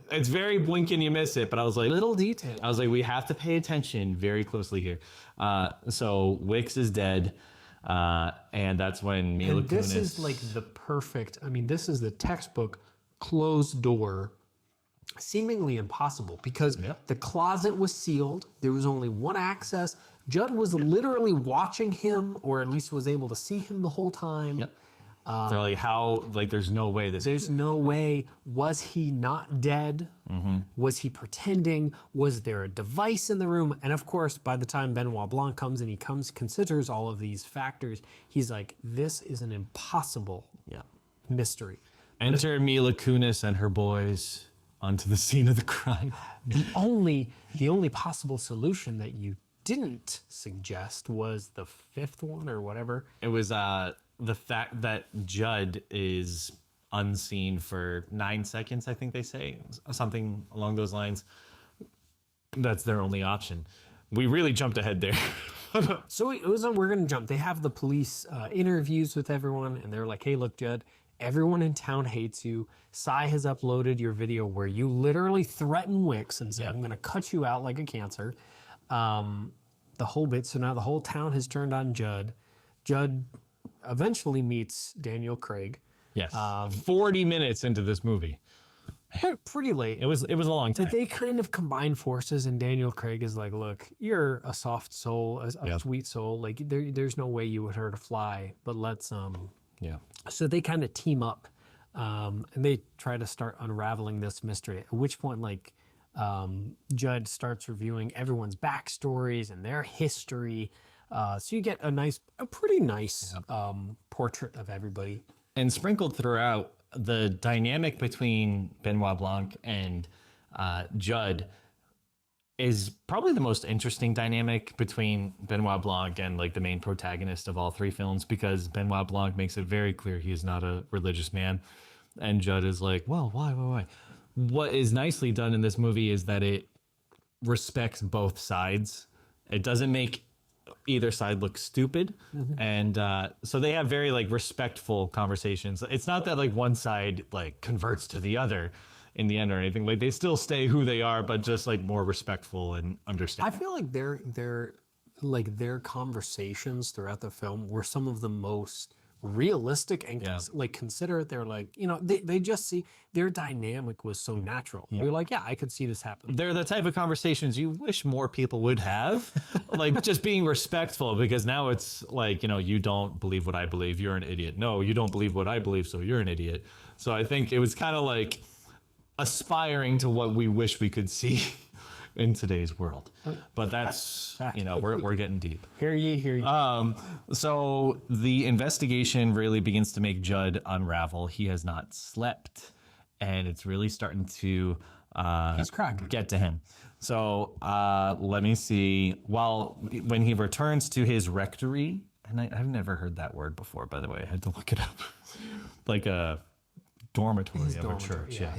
it's very blink and you miss it, but I was like, little detail. I was like, we have to pay attention very closely here. So Wicks is dead. And that's when Mila Kunis... This is like the perfect... this is the textbook closed door, seemingly impossible, because the closet was sealed. There was only one access. Judd was literally watching him, or at least was able to see him the whole time. Yep. They're like, how... Like, there's no way this... There's no way. Was he not dead? Mm-hmm. Was he pretending? Was there a device in the room? And of course, by the time Benoit Blanc comes and considers all of these factors, he's like, this is an impossible mystery. Enter Mila Kunis and her boys onto the scene of the crime. The only possible solution that you didn't suggest was the fifth one or whatever. It was... the fact that Judd is unseen for 9 seconds, I think they say, something along those lines. that's their only option. We really jumped ahead there. So we're going to jump. They have the police interviews with everyone, and they're like, hey, look, Judd, everyone in town hates you. Cy has uploaded your video where you literally threaten Wicks and say, I'm going to cut you out like a cancer. The whole bit. So now the whole town has turned on Judd. Judd eventually meets Daniel Craig. Yes. 40 minutes into this movie. Pretty late. It was a long time. They kind of combine forces, and Daniel Craig is like, look, you're a soft soul, a sweet soul. Like there's no way you would hurt a fly, but let's Yeah. So they kind of team up, and they try to start unraveling this mystery. At which point, like, Judd starts reviewing everyone's backstories and their history. So you get a pretty nice portrait of everybody. And sprinkled throughout, the dynamic between Benoit Blanc and Judd is probably the most interesting dynamic between Benoit Blanc and like the main protagonist of all three films, because Benoit Blanc makes it very clear he is not a religious man, and Judd is like, well, why? What is nicely done in this movie is that it respects both sides. It doesn't make either side look stupid. And so they have very like respectful conversations. It's not that like one side like converts to the other in the end or anything. Like they still stay who they are, but just like more respectful and understanding. I feel like their conversations throughout the film were some of the most realistic and like considerate. They're like, they just see their dynamic was so natural. You're like, yeah, I could see this happen. They're the type of conversations you wish more people would have, like just being respectful, because now it's like, you don't believe what I believe, you're an idiot. No, you don't believe what I believe, so you're an idiot. So I think it was kind of like aspiring to what we wish we could see in today's world. But that's, we're getting deep. Hear ye. So the investigation really begins to make Judd unravel. He has not slept, and it's really starting to He's cracking. get to him. So let me see. When he returns to his rectory, and I've never heard that word before, by the way, I had to look it up. Like a dormitory of a church. Yeah,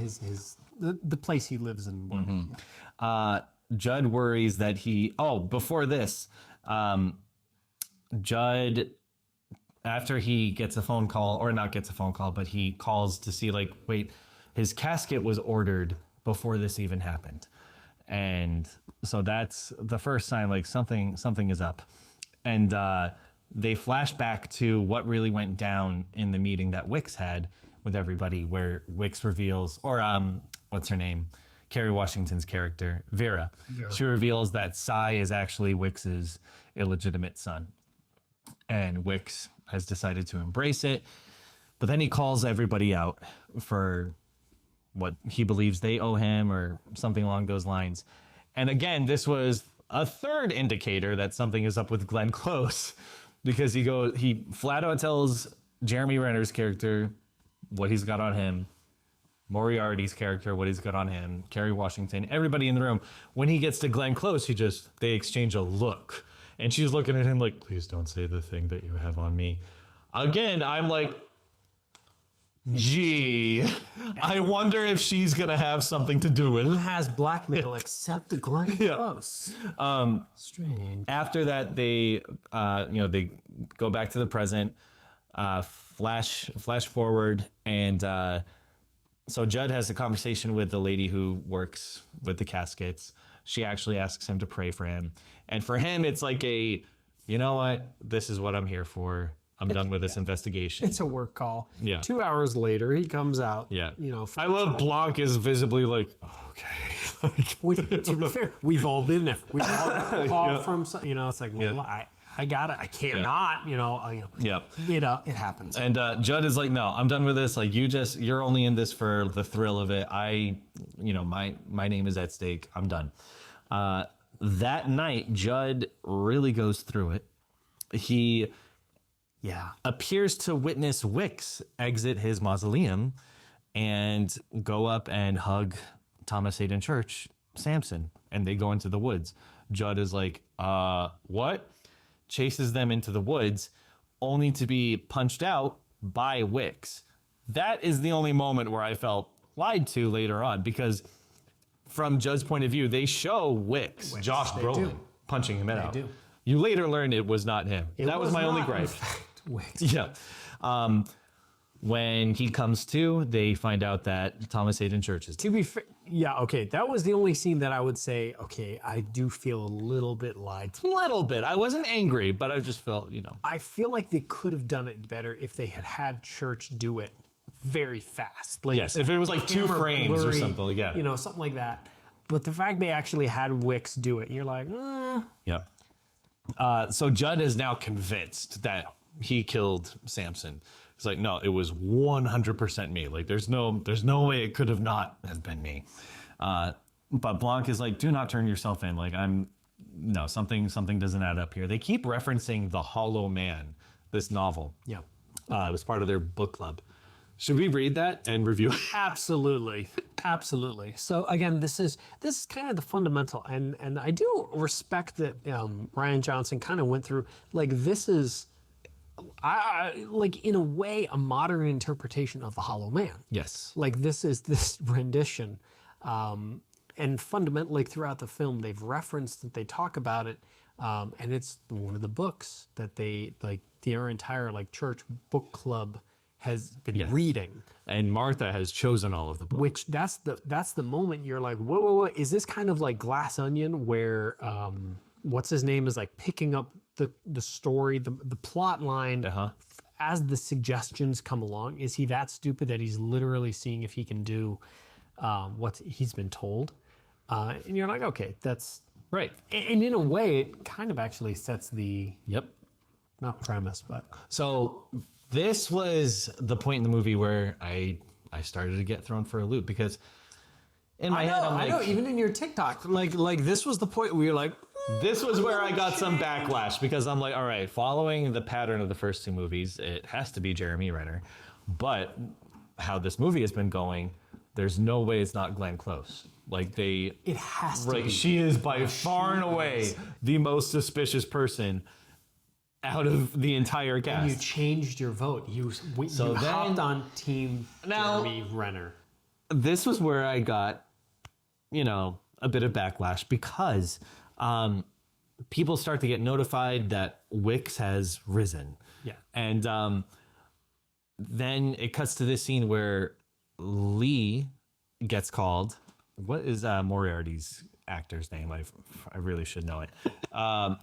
the place he lives in. Judd worries that before this, Judd, after he gets a phone call, or not gets a phone call, but he calls to see like, wait, his casket was ordered before this even happened. And so that's the first sign, like something is up. And they flash back to what really went down in the meeting that Wicks had with everybody, where Wicks reveals, or what's her name? Kerry Washington's character, Vera. She reveals that Cy is actually Wicks's illegitimate son. And Wicks has decided to embrace it. But then he calls everybody out for what he believes they owe him or something along those lines. And again, this was a third indicator that something is up with Glenn Close, because he flat out tells Jeremy Renner's character what he's got on him, Moriarty's character, what he's got on him, Kerry Washington, everybody in the room. When he gets to Glenn Close, they exchange a look. And she's looking at him like, please don't say the thing that you have on me. Again, I'm like, gee, I wonder if she's going to have something to do with it. Who has blackmail except the Glenn Close? Strange. After that, they go back to the present, flash forward, and so Judd has a conversation with the lady who works with the caskets. She actually asks him to pray for him. And for him, it's like you know what? This is what I'm here for. I'm done with this investigation. It's a work call. Yeah. 2 hours later, he comes out. Yeah. I love Blanc is visibly like, okay. To be fair, we've all been there. We've all called from, it's like, well, I got it. I can't not, it happens. And Judd is like, no, I'm done with this. Like you're only in this for the thrill of it. My name is at stake. I'm done. That night, Judd really goes through it. He appears to witness Wicks exit his mausoleum and go up and hug Thomas Hayden Church, Samson, and they go into the woods. Judd is like, what? Chases them into the woods, only to be punched out by Wicks. That is the only moment where I felt lied to later on, because from Judd's point of view, they show Wicks, Josh Brolin, do. punching him out. do. You later learn it was not him. That was my only not, in gripe. fact, Wicks. Yeah. When he comes to, they find out that Thomas Hayden Church is. To be fair, yeah, okay, that was the only scene that I would say, okay, I do feel a little bit lied to. A little bit. I wasn't angry, but I just felt, I feel like they could have done it better if they had Church do it very fast. Like, yes, if it was like 2 camera frames or blurry, something, like, yeah. Something like that. But the fact they actually had Wicks do it, you're like, Yeah. So Judd is now convinced that he killed Samson. It's like, no, it was 100% me. Like, there's no way it could have not have been me. But Blanc is like, do not turn yourself in. Like, something doesn't add up here. They keep referencing The Hollow Man, this novel. yeah. It was part of their book club. Should we read that and review it? Absolutely. So again, this is kind of the fundamental, and I do respect that Rian Johnson kind of went through, like, this is like, in a way, a modern interpretation of The Hollow Man. Yes. Like, this is this rendition, and fundamentally throughout the film they've referenced that, they talk about it, and it's one of the books that they, like, their entire, like, church book club has been reading. And Martha has chosen all of the books. Which that's the moment you're like, whoa, is this kind of like Glass Onion, where what's his name is like picking up the story, the plot line as the suggestions come along? Is he that stupid that he's literally seeing if he can do what he's been told? And you're like, okay, that's right. And in a way, it kind of actually sets the not premise, but so this was the point in the movie where I started to get thrown for a loop, because in my head I'm like, I know, even in your TikTok, like this was the point where you're like, this was where I got some backlash, because I'm like, all right, following the pattern of the first 2 movies, it has to be Jeremy Renner. But how this movie has been going, there's no way it's not Glenn Close. Like, it has to be. She is by far and away the most suspicious person out of the entire cast. And you changed your vote. You hopped on team Jeremy Renner. This was where I got, a bit of backlash, because people start to get notified that Wicks has risen. Yeah. And then it cuts to this scene where Lee gets called. What is Moriarty's actor's name? I really should know it.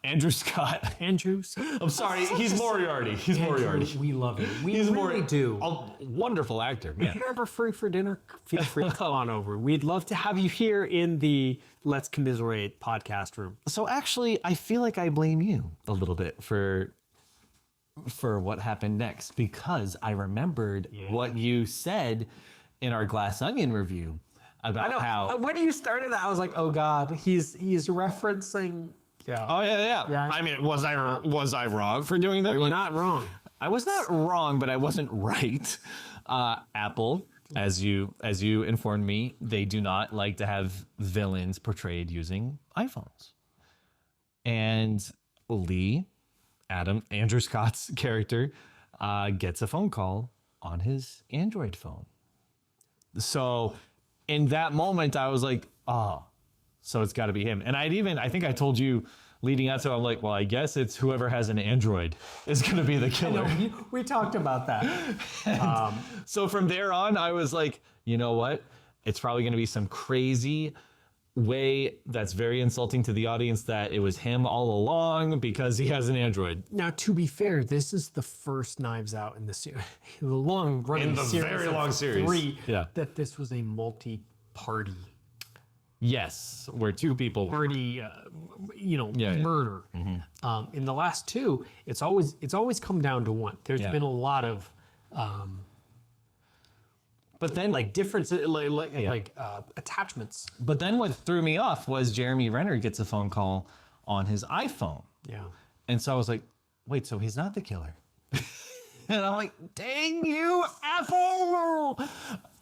Andrew Scott. Andrews. I'm sorry, he's Moriarty. He's Andrew, Moriarty. we love you. We really do. A wonderful actor. Yeah. If you're ever free for dinner, feel free to come on over. We'd love to have you here in the Let's Commiserate podcast room. So actually, I feel like I blame you a little bit for what happened next, because I remembered what you said in our Glass Onion review about how when you started that, I was like, oh God, he's referencing. Yeah. Oh yeah. I mean, was I wrong for doing that? You're not wrong. I was not wrong, but I wasn't right. Apple, as you informed me, they do not like to have villains portrayed using iPhones. And Andrew Scott's character, gets a phone call on his Android phone. So in that moment, I was like, oh, so it's got to be him. And I think I told you leading out to it, I'm like, well, I guess it's whoever has an Android is going to be the killer. I know, we talked about that. So from there on, I was like, you know what? It's probably going to be some crazy way that's very insulting to the audience that it was him all along because he has an Android. Now, to be fair, this is the first Knives Out in the series, the long-running series, very long series, 3, that this was a multi-party. Yes, where 2 people party, murder. Mm-hmm. In the last 2, it's always come down to 1. There's been a lot of. But then, like differences, attachments. But then, what threw me off was Jeremy Renner gets a phone call on his iPhone. Yeah. And so I was like, "Wait, so he's not the killer?" And I'm like, "Dang you, Apple!"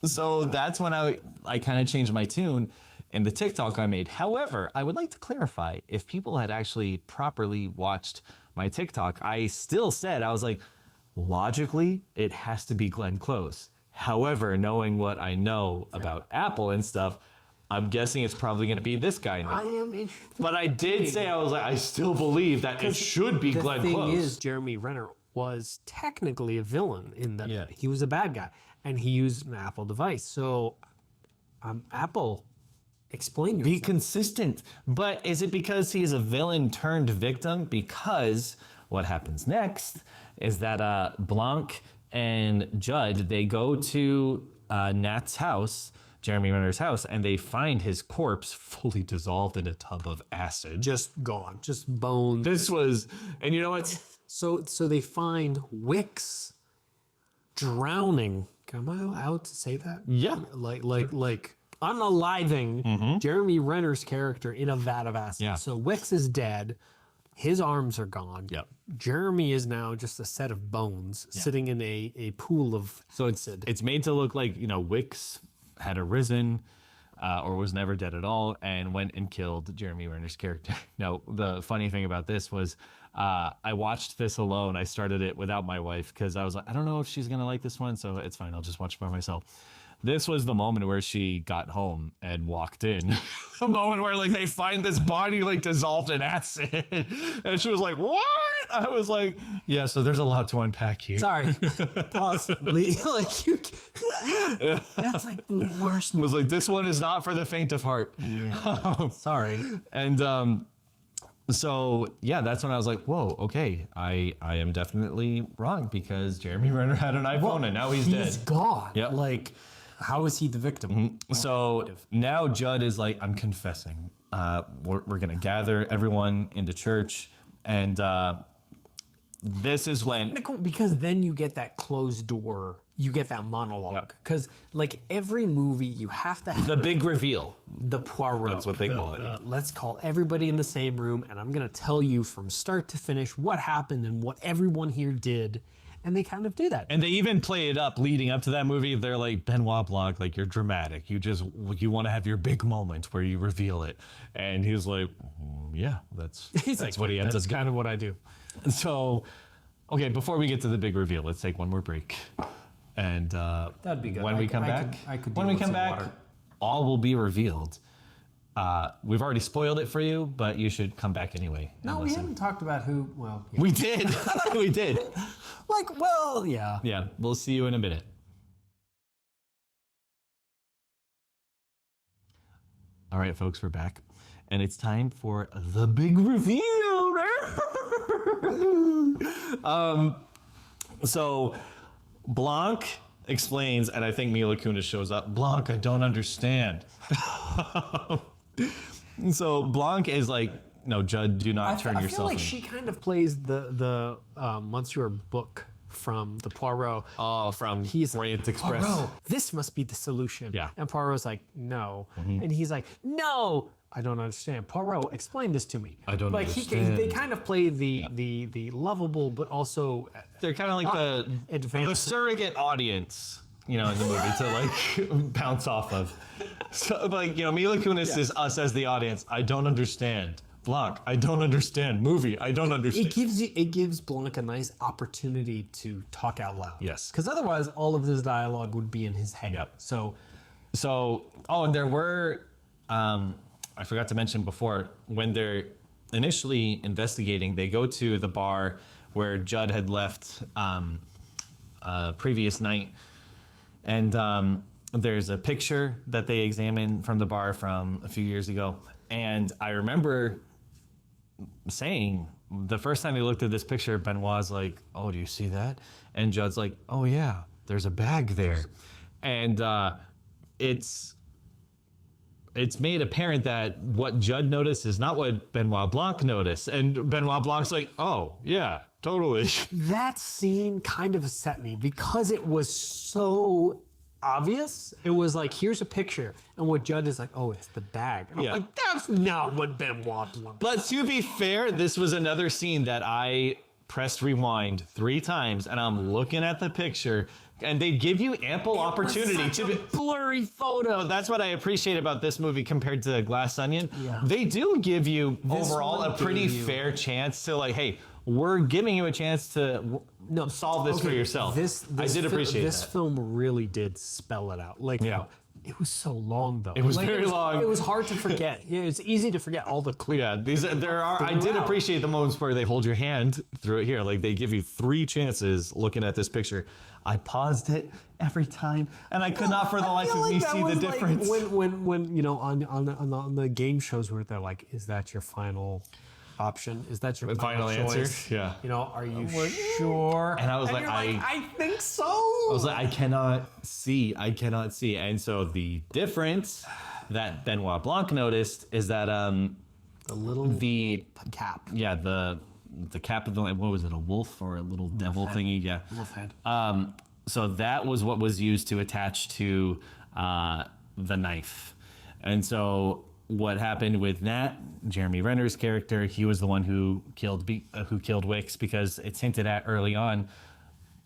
So that's when I kind of changed my tune in the TikTok I made. However, I would like to clarify: if people had actually properly watched my TikTok, I still said, I was like, logically, it has to be Glenn Close. However, knowing what I know about Apple and stuff, I'm guessing it's probably going to be this guy now. I am interested. But I did say, I was like, I still believe that it should be Glenn Close. The thing is, Jeremy Renner was technically a villain in that he was a bad guy, and he used an Apple device. So, Apple, explain yourself. Be consistent. But is it because he's a villain turned victim? Because what happens next is that Blanc and Judd, they go to Nat's house, Jeremy Renner's house, and they find his corpse fully dissolved in a tub of acid. Just gone, just bones. This was, and you know what? So they find Wicks drowning. Am I allowed to say that? Yeah. Like unaliving Jeremy Renner's character in a vat of acid. Yeah. So Wicks is dead. His arms are gone. Yep. Jeremy is now just a set of bones sitting in a pool of acid. It's made to look like, Wicks had arisen or was never dead at all and went and killed Jeremy Renner's character. Now, the funny thing about this was I watched this alone. I started it without my wife because I was like, I don't know if she's going to like this one, so it's fine. I'll just watch it by myself. This was the moment where she got home and walked in. The moment where they find this body dissolved in acid. And she was like, what? I was like, yeah, so there's a lot to unpack here. Sorry. Possibly. That's the worst. It was like, this one is not for the faint of heart. Yeah. Sorry. And so, yeah, that's when I was like, whoa, okay, I am definitely wrong because Jeremy Renner had an iPhone and now he's dead. He's gone. Yep. How is he the victim? So now Judd is like, I'm confessing. We're going to gather everyone into church. And this is when... Because then you get that closed door. You get that monologue. Because every movie, you have to have... The big reveal. The Poirot. That's what they call it. Let's call everybody in the same room. And I'm going to tell you from start to finish what happened and what everyone here did. And they kind of do that. And they even play it up leading up to that movie. They're like, Benoit Blanc, you're dramatic. You want to have your big moment where you reveal it. And he's like, yeah, that's what he ends up. That's kind of what I do. So, okay, before we get to the big reveal, let's take one more break. And that'd be good. When we come back, all will be revealed. We've already spoiled it for you, but you should come back anyway. No, we haven't talked about who. Well, yeah. We did. We did. Yeah. Yeah, we'll see you in a minute. All right, folks, we're back. And it's time for the big reveal. So Blanc explains, and I think Mila Kunis shows up. Blanc, I don't understand. So Blanc is like, no, Judd, do not turn yourself in. I feel like she kind of plays the Monsieur Book from the Poirot. Oh, from Rant Express. Poirot, this must be the solution. Yeah. And Poirot's like, no. And he's like, no, I don't understand. Poirot, explain this to me. I don't understand. They kind of play the lovable, but also... They're kind of like the surrogate audience, in the movie to bounce off of. So Mila Kunis is us as the audience. I don't understand. Blanc, I don't understand. Movie, I don't understand. It gives Blanc a nice opportunity to talk out loud. Yes. Because otherwise, all of this dialogue would be in his head. Yep. So, and there were, I forgot to mention before, when they're initially investigating, they go to the bar where Judd had left previous night. And there's a picture that they examined from the bar from a few years ago. And I remember saying, the first time they looked at this picture, Benoit's like, oh, do you see that? And Judd's like, oh, yeah, there's a bag there. And it's made apparent that what Judd noticed is not what Benoit Blanc noticed. And Benoit Blanc's like, oh, yeah, totally. That scene kind of upset me because it was so obvious. It was like, here's a picture. And what Judd is like, oh, it's the bag. And I'm like, that's not what Benoit Blanc. But to be fair, this was another scene that I pressed rewind 3 times and I'm looking at the picture and they give you ample opportunity to be blurry photo. That's what I appreciate about this movie compared to Glass Onion. Yeah. They do give you overall a pretty fair chance to hey, we're giving you a chance to solve this for yourself. I did appreciate this film really did spell it out. It was so long though. It was very long. It was hard to forget. Yeah, it's easy to forget all the clues. Yeah, I did appreciate the moments where they hold your hand through it here. Like they give you 3 chances looking at this picture. I paused it every time, and I could not for the life of me see the difference. When you know on the game shows where they're like, "Is that your final option? Is that your final choice? answer?" Yeah. You know, are you sure? And I was like, you're I think so. I was like, I cannot see. And so the difference that Benoit Blanc noticed is that the cap. Yeah, the cap of the, what was it, a wolf or a little devil thingy? Yeah. Wolf head. So that was what was used to attach to the knife. And so what happened with Nat, Jeremy Renner's character, he was the one who killed Wicks, because it's hinted at early on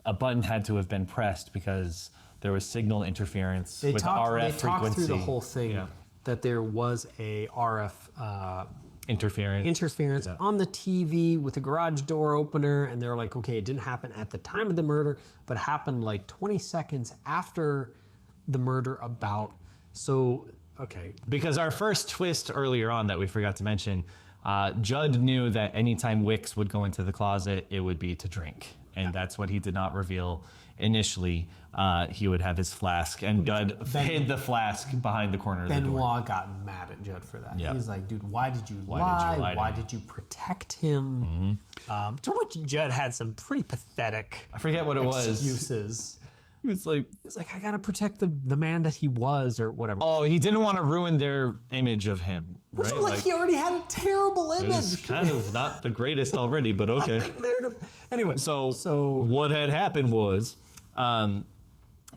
a button had to have been pressed because there was signal interference with RF frequency. They talked through the whole thing that there was a RF interference on the TV with the garage door opener, and they're like, okay, it didn't happen at the time of the murder, but happened like 20 seconds after the murder So, okay. Because our first twist earlier on that we forgot to mention, Judd knew that anytime Wicks would go into the closet, it would be to drink. And that's what he did not reveal initially. He would have his flask, and Judd hid the flask behind the corner of the door. Benoit got mad at Judd for that. Yeah. He's like, dude, why did you lie? Why did you protect him? To which Judd had some pretty pathetic I forget what it was. excuses. He was like, I gotta protect the man that he was, or whatever. oh, he didn't want to ruin their image of him. Which Right? like he already had a terrible it was image. kind of not the greatest already, but okay. Anyway, So what had happened was,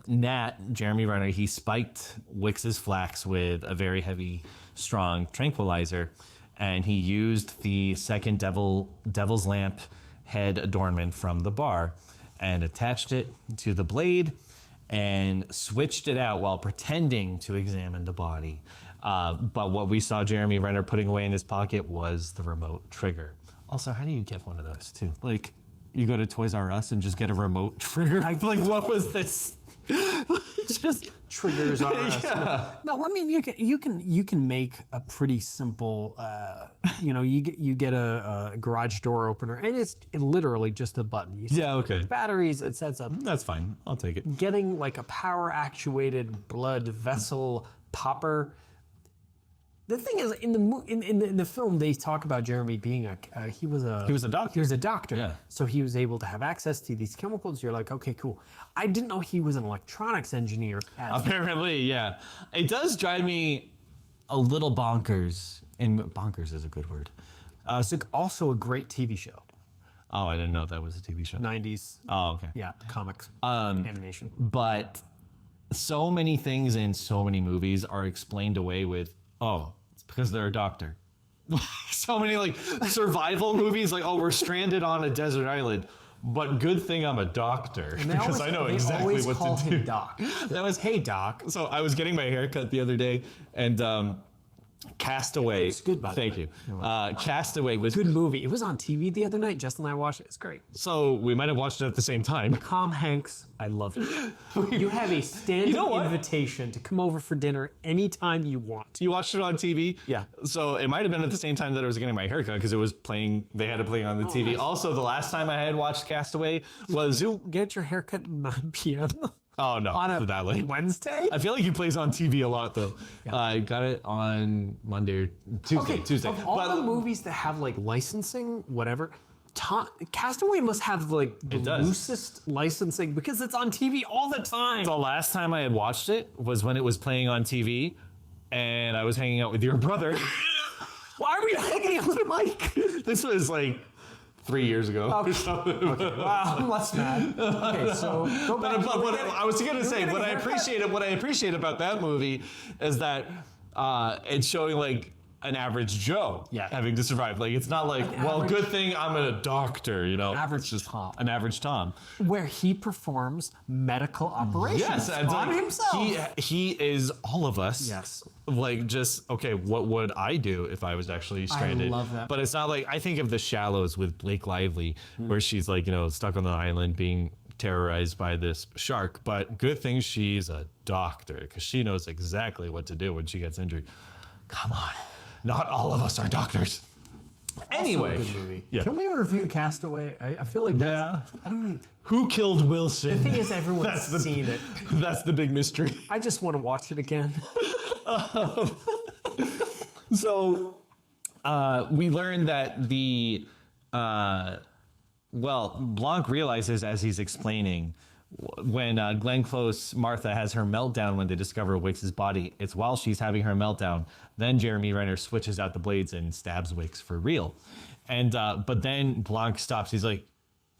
Nat, Jeremy Renner, he spiked Wicks's flax with a very heavy, strong tranquilizer, and he used the second devil's lamp head adornment from the bar and attached it to the blade and switched it out while pretending to examine the body. But what we saw Jeremy Renner putting away in his pocket was the remote trigger. Also, how do you get one of those too? Like, you go to Toys R Us and just get a remote trigger? Like, what was this? just triggers on us. Yeah. No, I mean you can make a pretty simple. You get a garage door opener, and it's literally just a button. You Yeah, okay. batteries. It sets up. That's fine. I'll take it. Getting like a power actuated blood vessel popper. The thing is, in the film, they talk about Jeremy being he was a doctor. He was a doctor. Yeah. So he was able to have access to these chemicals. You're like, okay, cool. I didn't know he was an electronics engineer. Apparently, yeah. It does drive me a little bonkers, and bonkers is a good word. It's also a great TV show. Oh, I didn't know that was a TV show. 90s. Oh, okay. Yeah, comics, animation. But so many things in so many movies are explained away with, oh, it's because they're a doctor. So many like survival movies, like, oh, we're stranded on a desert island, but good thing I'm a doctor because I know exactly what call to do. him Doc. That was, Hey, Doc. so I was getting my hair cut the other day, and Castaway. It's good, by the Thank way. you. Castaway was Good movie. It was on TV the other night. Justin and I watched it. It's great. so we might have watched it at the same time. Tom Hanks. I love it. You have a standing what? invitation to come over for dinner anytime you want. You watched it on TV? Yeah. So it might have been at the same time that I was getting my haircut because it was playing, they had it playing on the TV. nice. Also, the last time I had watched Castaway was, You get your haircut at 9 p.m. oh no, on a that late. Wednesday? I feel like he plays on TV a lot though. I got it on Monday or Tuesday. Of all the movies that have like licensing, whatever, Castaway must have like the does. loosest licensing because it's on TV all the time. The last time I had watched it was when it was playing on TV and I was hanging out with your brother. Why are we hanging out with Mike? This was like 3 years ago. Okay. Wow, I'm less mad. Okay, so go back. I was going to say, what I appreciate about that movie is that it's showing like an average Joe having to survive. Like, it's not like, good thing I'm a doctor, you know. Average Tom. An average Tom. Where he performs medical operations Yes, and on like, himself. He is all of us. Yes. Like, just, okay, what would I do if I was actually stranded? love that. But it's not like, I think of The Shallows with Blake Lively, where she's like, you know, stuck on the island being terrorized by this shark. But good thing she's a doctor, because she knows exactly what to do when she gets injured. Come on, not all of us are doctors. Anyway, Also a good movie. Yeah. Can we review Castaway? I feel like Yeah. I don't. Who killed Wilson? The thing is, everyone's seen it. That's the big mystery. I just want to watch it again. So we learned that Blanc realizes as he's explaining when Glenn Close, Martha, has her meltdown when they discover Wicks' body, it's while she's having her meltdown. Then Jeremy Renner switches out the blades and stabs Wicks for real. And but then Blanc stops. He's like,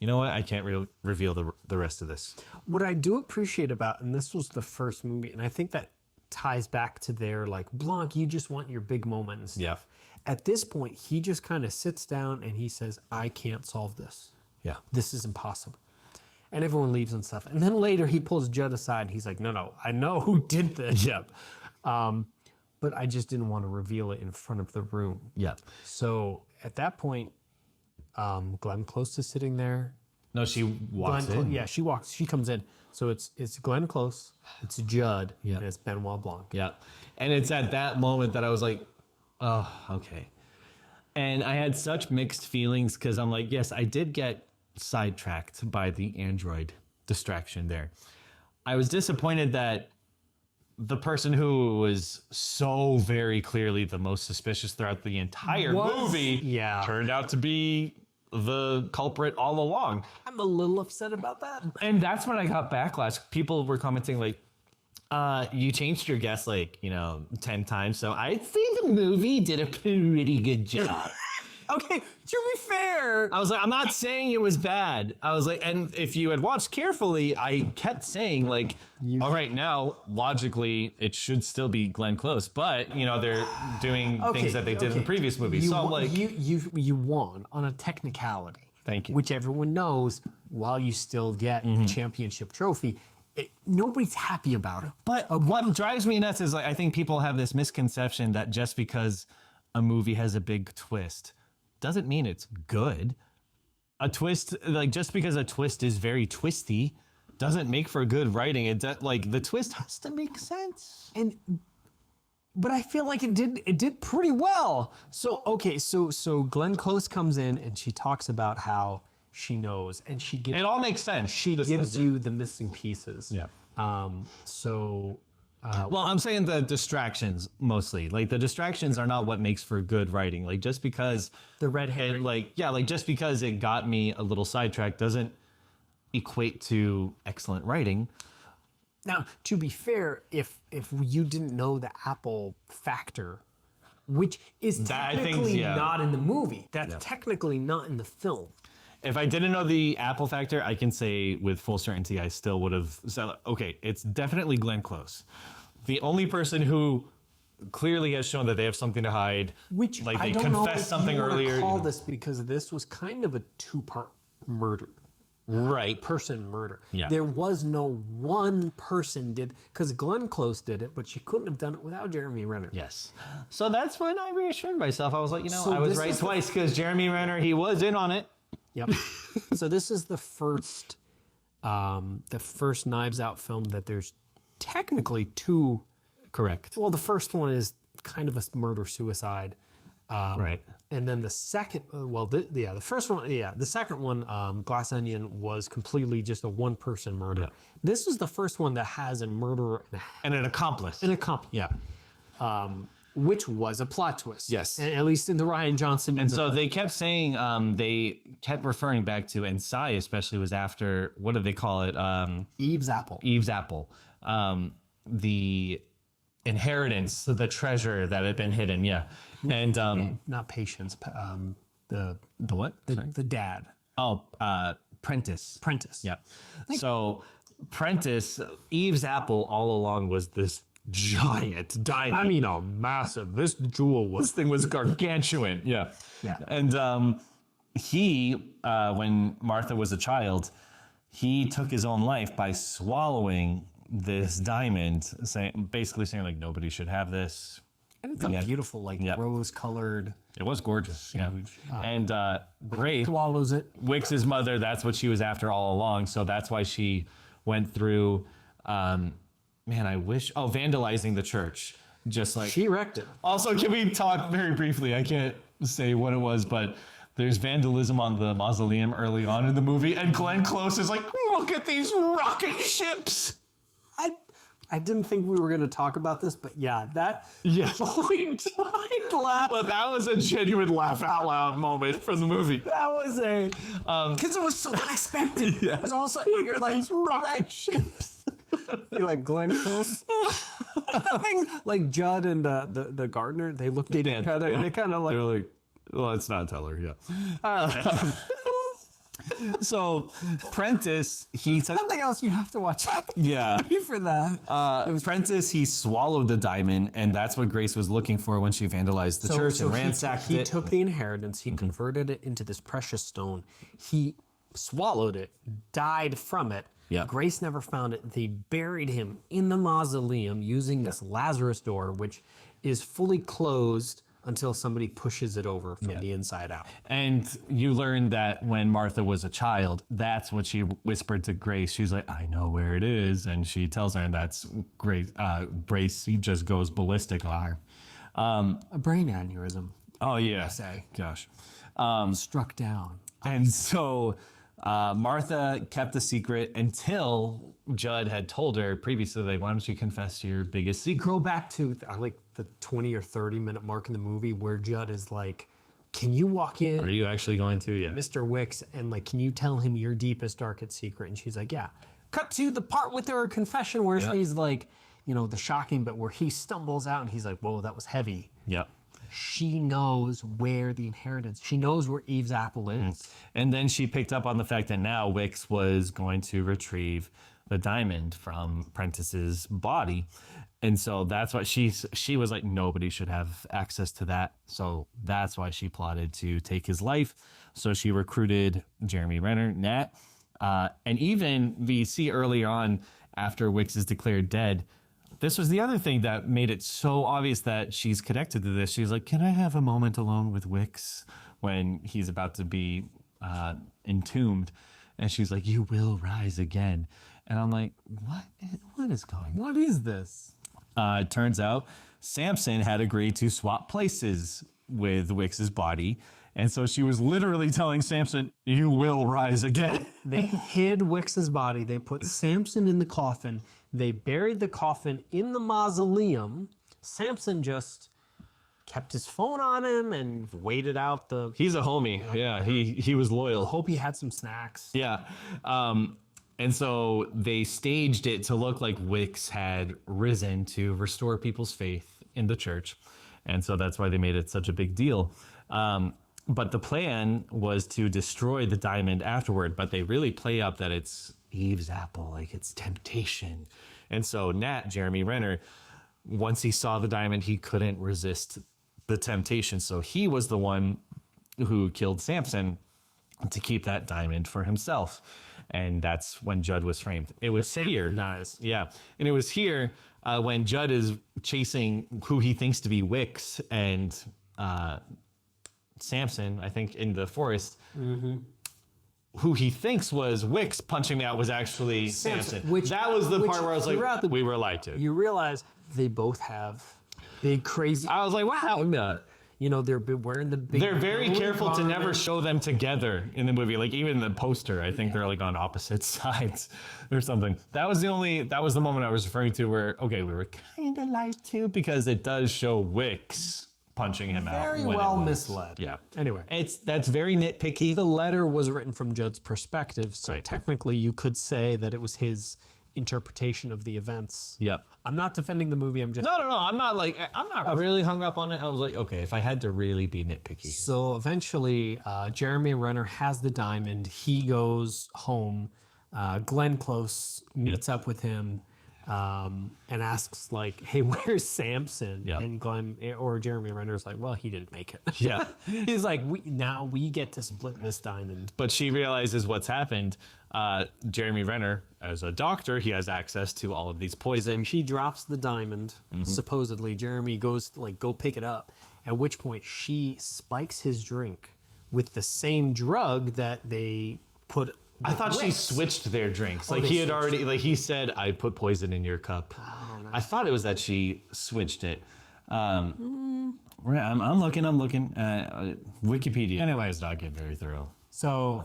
you know what? I can't reveal the rest of this. What I do appreciate about, and this was the first movie, and I think that ties back to their like, Blanc, you just want your big moment and stuff. Yeah. At this point, he just kind of sits down and he says, I can't solve this. Yeah. This is impossible. And everyone leaves and stuff. And then later he pulls Judd aside and he's like, no, I know who did this. Yep. But I just didn't want to reveal it in front of the room. Yep. So at that point, Glenn Close is sitting there. No, she walks in. Yeah, she comes in. So it's Glenn Close, it's Judd, and it's Benoit Blanc. Yeah. And it's at that moment that I was like, oh, okay. And I had such mixed feelings because I'm like, yes, I did get sidetracked by the android distraction there. I was disappointed that the person who was so very clearly the most suspicious throughout the entire movie turned out to be the culprit all along. I'm a little upset about that. And that's when I got backlash. People were commenting like, you changed your guess like, 10 times. So I'd say the movie did a pretty good job. Okay, to be fair, I was like, I'm not saying it was bad. I was like, and if you had watched carefully, I kept saying like, all right, now logically it should still be Glenn Close, but they're doing things that they did in the previous movies. So I'm like, you won on a technicality. Thank you. Which everyone knows. While you still get the championship trophy, nobody's happy about it. But what drives me nuts is like, I think people have this misconception that just because a movie has a big twist doesn't mean it's good. A twist, like just because a twist is very twisty, doesn't make for good writing. The twist has to make sense. But I feel like it did pretty well. So so Glenn Close comes in and she talks about how she knows and she gives It all makes sense. she gives you the missing pieces. Yeah. Well, I'm saying the distractions mostly. Like the distractions are not what makes for good writing. Like just because the red herring. just because it got me a little sidetracked doesn't equate to excellent writing. Now, to be fair, if you didn't know the Apple factor, which is technically not in the movie, that's technically not in the film. If I didn't know the Apple factor, I can say with full certainty I still would have said, okay, it's definitely Glenn Close. The only person who clearly has shown that they have something to hide, which like I they don't confessed know if something you earlier. Call this because this was kind of a two-part murder. Right. Person murder. Yeah. There was no one person did, because Glenn Close did it, but she couldn't have done it without Jeremy Renner. Yes. So that's when I reassured myself. I was like, So I was this right is twice because Jeremy Renner, he was in on it. Yep. So this is the first Knives Out film that there's technically two. Correct. Well, the first one is kind of a murder-suicide. Right. And then the second, the first one, the second one, Glass Onion, was completely just a one-person murder. Yeah. This is the first one that has a murderer And an accomplice. yeah. Which was a plot twist. Yes. At least in the Rian Johnson. And so they kept saying, they kept referring back to, and Psy especially was after, what do they call it? Eve's Apple. Eve's Apple. The inheritance, the treasure that had been hidden, yeah. And Not Patience. the what? The dad. Oh, Prentice. Prentice. Yeah. So Prentice, Eve's Apple all along was this giant diamond. I mean, massive. This jewel was. This thing was gargantuan. Yeah. Yeah. And he, when Martha was a child, he took his own life by swallowing this diamond, basically saying like nobody should have this. And it's a beautiful, like rose-colored. It was gorgeous. Yeah. And Grace Swallows it. Wix's mother, that's what she was after all along. So that's why she went through, vandalizing the church. Just like She wrecked it. Also, can we talk very briefly? I can't say what it was, but there's vandalism on the mausoleum early on in the movie, and Glenn Close is like, look at these rocket ships. I didn't think we were going to talk about this, but yeah, that I laughed. But that was a genuine laugh out loud moment from the movie. that was a because it was so unexpected. It was also you're like rocket ships. You're like Glenn Close. Like Judd and the gardener, they looked at each other and they kind of like They're like, well, let's not tell her. Yeah. So Prentice, he took. something else you have to watch. Yeah. For that. Prentice, he swallowed the diamond, and that's what Grace was looking for when she vandalized the church and ransacked he it. took the inheritance, he converted it into this precious stone. He swallowed it, died from it. Yeah. Grace never found it. They buried him in the mausoleum using this Lazarus door, which is fully closed until somebody pushes it over from the inside out. And you learned that when Martha was a child, that's what she whispered to Grace. She's like, I know where it is. And she tells her, and that's Grace. Grace, he just goes ballistic on her. A brain aneurysm. Oh, yeah. Say. Gosh. Struck down. And so Martha kept the secret until Judd had told her previously, like, why don't you confess to your biggest secret? Go back to like the 20 or 30 minute mark in the movie where Judd is like, can you walk in, Are you actually going to? Yeah. Mr. Wicks, and like, can you tell him your deepest, darkest secret? And she's like, yeah. Cut to the part with her confession where she's like, you know, the shocking bit where he stumbles out and he's like, whoa, that was heavy. Yep. She knows where the inheritance, she knows where Eve's apple is. And then she picked up on the fact that now Wicks was going to retrieve the diamond from Prentice's body. And so that's why she was like, nobody should have access to that. So that's why she plotted to take his life. So she recruited Jeremy Renner, Nat. And even we see early on after Wicks is declared dead, this was the other thing that made it so obvious that she's connected to this. She's like, can I have a moment alone with Wicks when he's about to be entombed? And she's like, you will rise again. And I'm like, what is going on? What is this? It turns out Samson had agreed to swap places with Wicks's body. And so she was literally telling Samson, you will rise again. They hid Wicks's body. They put Samson in the coffin. They buried the coffin in the mausoleum. Samson just kept his phone on him and waited out the... He's a homie. Yeah, he was loyal. Hope he had some snacks. Yeah. And so they staged it to look like Wicks had risen to restore people's faith in the church. And so that's why they made it such a big deal. But the plan was to destroy the diamond afterward, but they really play up that it's Eve's apple, like it's temptation. And so Nat, Jeremy Renner, once he saw the diamond, he couldn't resist the temptation. So he was the one who killed Samson to keep that diamond for himself. And that's when Judd was framed. It was here. Nice. Yeah. And it was here when Judd is chasing who he thinks to be Wicks and Samson, I think, in the forest. Mm-hmm. Who he thinks was Wicks punching me out was actually Samson. That was the part where I was like, we were lied to. You realize they both have big, crazy... I was like, wow. You know, they're wearing the big... They're very careful to never show them together in the movie. Like, even the poster, I think they're like on opposite sides or something. That was the moment I was referring to where, okay, we were kind of lied to because it does show Wicks punching him out. Very well misled. Yeah. Anyway. That's very nitpicky. The letter was written from Judd's perspective, so technically you could say that it was his interpretation of the events. Yep. I'm not defending the movie, I'm just... No. I'm not really hung up on it. I was like, okay, if I had to really be nitpicky. So eventually, Jeremy Renner has the diamond. He goes home. Glenn Close meets up with him. and asks like, "Hey, where's Samson?" Yeah. And Glenn or Jeremy Renner's like, "Well, he didn't make it." Yeah. He's like, we get to split this diamond. But she realizes what's happened. Jeremy Renner, as a doctor, he has access to all of these poisons. She drops the diamond. Supposedly, Jeremy goes to, like, go pick it up. At which point, she spikes his drink with the same drug that they put. I thought she Wicks. switched their drinks. Like they he had switched. already, like he said, I put poison in your cup. I thought it was that she switched it. I'm looking. Wikipedia. Anyway, it's not getting very thorough. So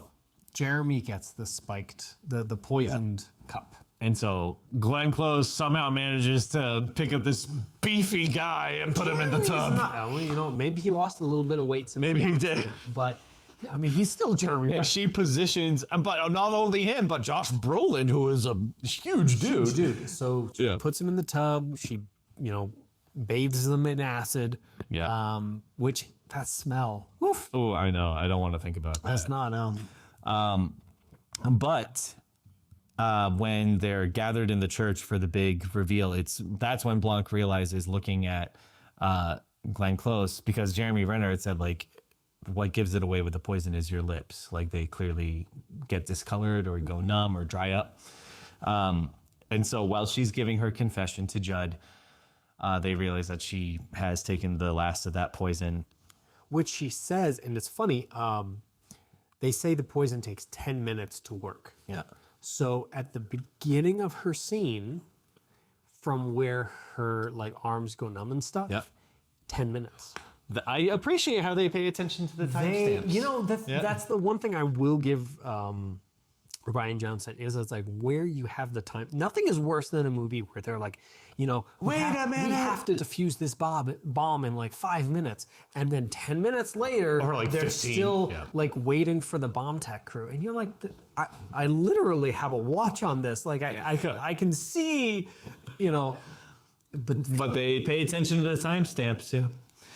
Jeremy gets the spiked, the poisoned cup. And so Glenn Close somehow manages to pick up this beefy guy and put him in the tub. Maybe he lost a little bit of weight. Maybe he did. But, I mean, he's still Jeremy. And she positions, but not only him, but Josh Brolin, who is a huge dude. So she Yeah. puts him in the tub. She, bathes them in acid. Yeah. Which, that smell. Oof. Oh, I know. I don't want to think about that. That's not, But when they're gathered in the church for the big reveal, that's when Blanc realizes, looking at Glenn Close, because Jeremy Renner had said, like, what gives it away with the poison is your lips. Like, they clearly get discolored or go numb or dry up. And so while she's giving her confession to Judd, they realize that she has taken the last of that poison. which she says, and it's funny, they say the poison takes 10 minutes to work. Yeah. So at the beginning of her scene, from where her like arms go numb and stuff, Yep. 10 minutes. I appreciate how they pay attention to the timestamps. That's the one thing I will give Rian Johnson is it's like where you have the time. Nothing is worse than a movie where they're like, Wait a minute. we have to defuse this bomb in like 5 minutes, and then 10 minutes later, Or like they're 15, still yeah. like waiting for the bomb tech crew, and you're like, I literally have a watch on this. Like I can see, But they pay attention to the timestamps too.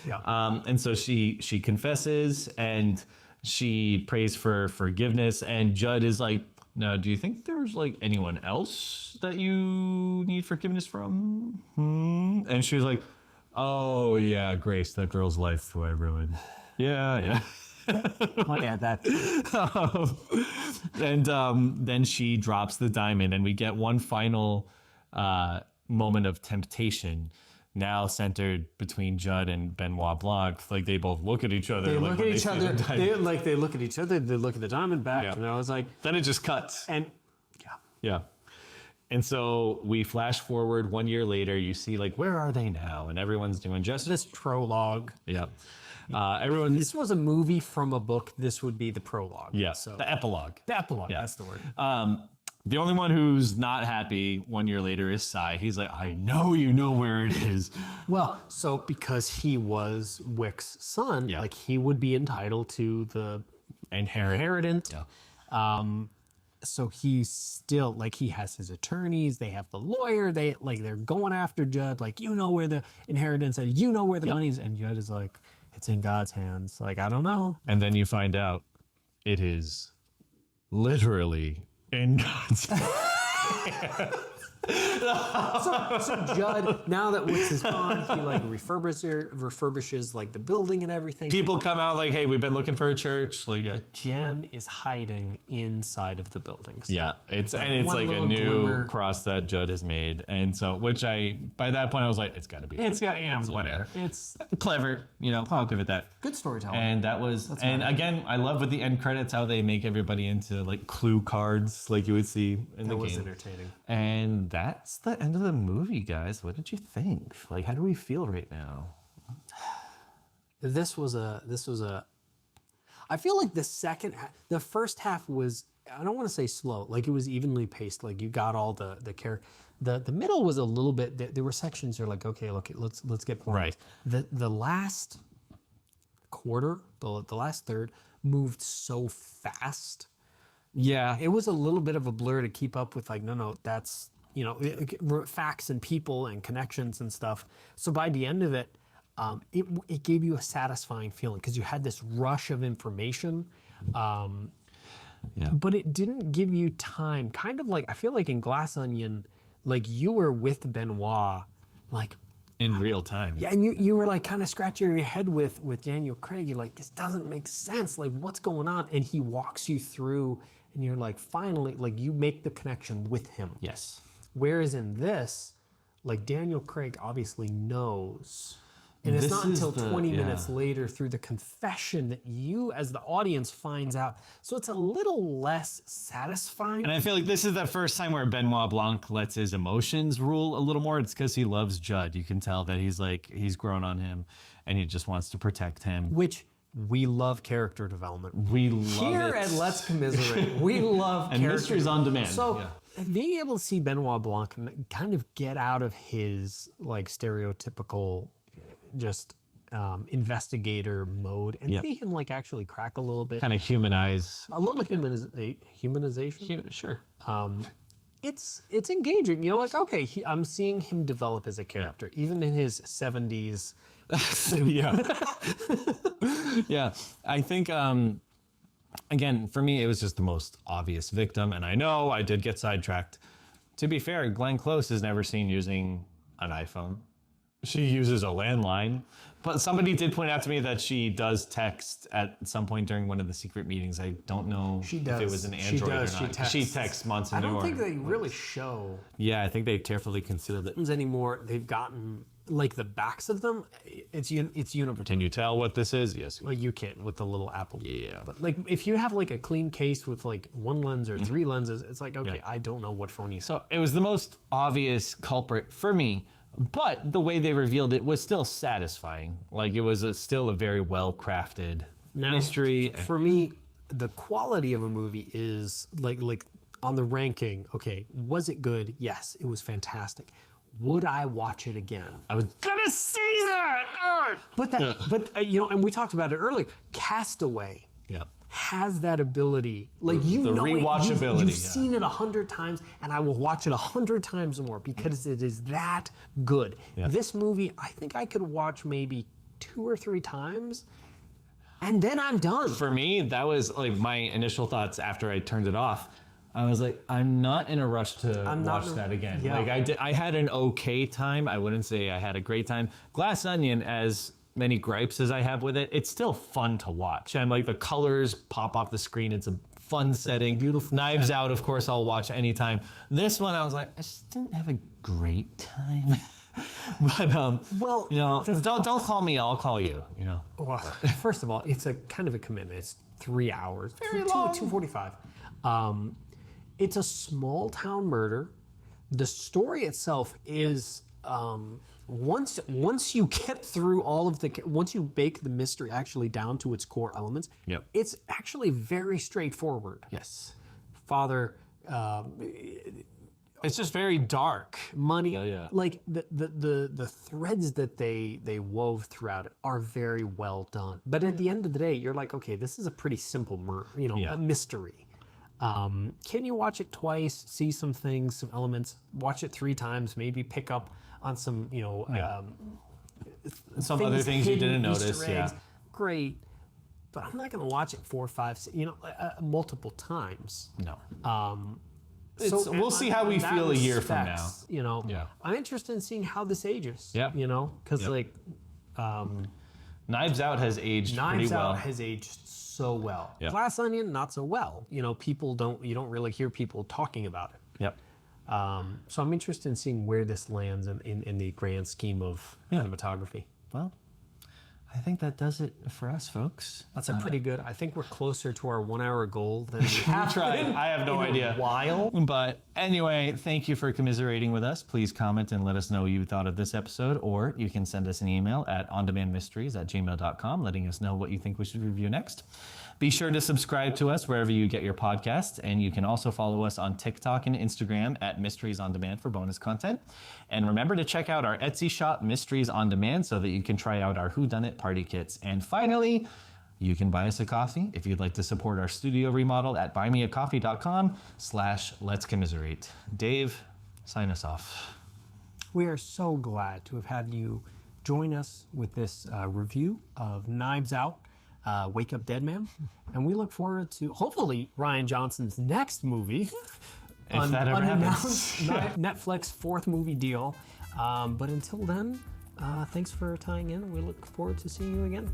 Yeah. And so she confesses and she prays for forgiveness. And Judd is like, "No, do you think there's like anyone else that you need forgiveness from?" And she was like, "Oh yeah, Grace, that girl's life who I ruined." Yeah. that. And then she drops the diamond, and we get one final moment of temptation, now centered between Judd and Benoit Blanc. Like they both look at each other. They like, look when at each see other. the diamond. They look at each other. They look at the diamond back, Yeah. and I was like, Then it just cuts. and Yeah. And so we flash forward 1 year later. You see, like, where are they now? And everyone's doing just this prologue. Yeah. Everyone. This was a movie from a book. This would be the prologue. Yeah. So The epilogue. the epilogue. Yeah. That's the word. The only one who's not happy 1 year later is Cy. He's like, "I know you know where it is." Well, so because he was Wick's son, Yeah. like he would be entitled to the inheritance. Yeah. So he's still like he has his attorneys. They have the lawyer. They're going after Judd. Like where the inheritance and where the money's. And Judd is like, it's in God's hands. Like I don't know. And then you find out it is literally in God's So Judd, now that Wicks is gone, he like refurbishes like the building and everything. People come out like, "Hey, we've been looking for a church." Like, Jen is hiding inside of the buildings. yeah, it's one like a little new glimmer. cross that Judd has made, and so by that point I was like, it's got to be. It's got whatever. It's Clever, I'll give it that. good storytelling. And that was, again, I love with the end credits how they make everybody into like clue cards, like you would see in the That was game. entertaining. And that's the end of the movie, guys. What did you think? Like, how do we feel right now? This was a. I feel like the first half was. I don't want to say slow. Like it was evenly paced. Like you got all the care. The middle was a little bit. There were sections. They're like, okay, look, let's get point. Right. The last quarter, the last third, moved so fast. Yeah. It was a little bit of a blur to keep up with. Like, no, that's facts and people and connections and stuff. So by the end of it, it gave you a satisfying feeling because you had this rush of information, Yeah. but it didn't give you time. Kind of like I feel like in Glass Onion, like you were with Benoit, like In real time. yeah, and you were like kind of scratching your head with Daniel Craig. You're like, this doesn't make sense. Like, what's going on? And he walks you through, and you're like, finally, like you make the connection with him. Yes. Whereas in this, like Daniel Craig obviously knows. And it's This not is until the- 20 yeah. minutes later through the confession that you, as the audience, finds out. So it's a little less satisfying. And I feel like this is the first time where Benoit Blanc lets his emotions rule a little more. It's because he loves Judd. You can tell that he's grown on him and he just wants to protect him. Which we love character development. We love Here it. at Let's Commiserate, we love And character Mysteries on Demand. So yeah. being able to see Benoit Blanc kind of get out of his like stereotypical just investigator mode and Yep. see him like actually crack a little bit. Kind of humanize. A little humanization. Sure. It's engaging. You know, like okay, I'm seeing him develop as a character, even in his 70s. Yeah. Yeah. I think, again, for me, it was just the most obvious victim. And I know I did get sidetracked. To be fair, Glenn Close is never seen using an iPhone. She uses a landline. But somebody did point out to me that she does text at some point during one of the secret meetings. I don't know She if does. it was an She Android does. or She not. texts. She texts months I and don't more. think they really show Yeah, I think they carefully considered it. anymore. They've gotten like the backs of them. It's universal. Can you tell what this is? Yes. Like you can with the little Apple. Yeah. But like if you have like a clean case with like one lens or three lenses, it's like okay, I don't know what phone you saw. So it was the most obvious culprit for me, but the way they revealed it was still satisfying. Like it was still a very well crafted mystery. For me, the quality of a movie is like on the ranking. Okay, was it good? Yes, it was fantastic. Would I watch it again? I was Gonna see that. But you know, and we talked about it earlier. Castaway yeah. has that ability. Like you The know it, rewatchability, you've yeah. seen it 100 times, and I will watch it 100 times more because it is that good. Yeah. This movie, I think I could watch maybe 2 or 3 times, and then I'm done. For me, that was like my initial thoughts after I turned it off. I was like, I'm not in a rush to not watch in a- that again. yeah. Like I had an okay time. I wouldn't say I had a great time. Glass Onion, as many gripes as I have with it, it's still fun to watch. And like the colors pop off the screen. It's a fun setting. Beautiful. Knives Out, of course, I'll watch anytime. This one, I was like, I just didn't have a great time. But Well, you know, don't call me. I'll call you. You know. Well, first of all, it's a kind of a commitment. It's 3 hours. Very long. 2:45. It's a small town murder. The story itself is once you get through all of once you bake the mystery actually down to its core elements, Yep. it's actually very straightforward. Yes. Father, It's just very dark. money, yeah. like the threads that they wove throughout it are very well done. But at the end of the day, you're like, okay, this is a pretty simple Yeah. a mystery. Can you watch it twice, see some things, some elements, watch it 3 times, maybe pick up on some, Some other things you hidden didn't Easter notice. Yeah. eggs. Great. But I'm not going to watch it 4 or 5, multiple times. No. in We'll see how we that feel a year from respects, Yeah. I'm interested in seeing how this ages. Yep. Because Yep. like Knives Out has aged Knives pretty well. Out has aged so well. Yep. Glass Onion, not so well. You don't really hear people talking about it. Yep. So I'm interested in seeing where this lands in the grand scheme of cinematography. Well, I think that does it for us, folks. That's a pretty good. I think we're closer to our 1 hour goal than we have tried. been I have no in idea. a while. But anyway, thank you for commiserating with us. Please comment and let us know what you thought of this episode, or you can send us an email at ondemandmysteries@gmail.com letting us know what you think we should review next. Be sure to subscribe to us wherever you get your podcasts, and you can also follow us on TikTok and Instagram at Mysteries on Demand for bonus content. And remember to check out our Etsy shop, Mysteries on Demand, so that you can try out our Whodunit party kits. And finally, you can buy us a coffee if you'd like to support our studio remodel at buymeacoffee.com/Let's Commiserate. Dave, sign us off. We are so glad to have had you join us with this review of Knives Out, Wake Up Dead Man. And we look forward to, hopefully, Rian Johnson's next movie, If that ever unannounced Netflix 4th movie deal. But until then, thanks for tying in. We look forward to seeing you again.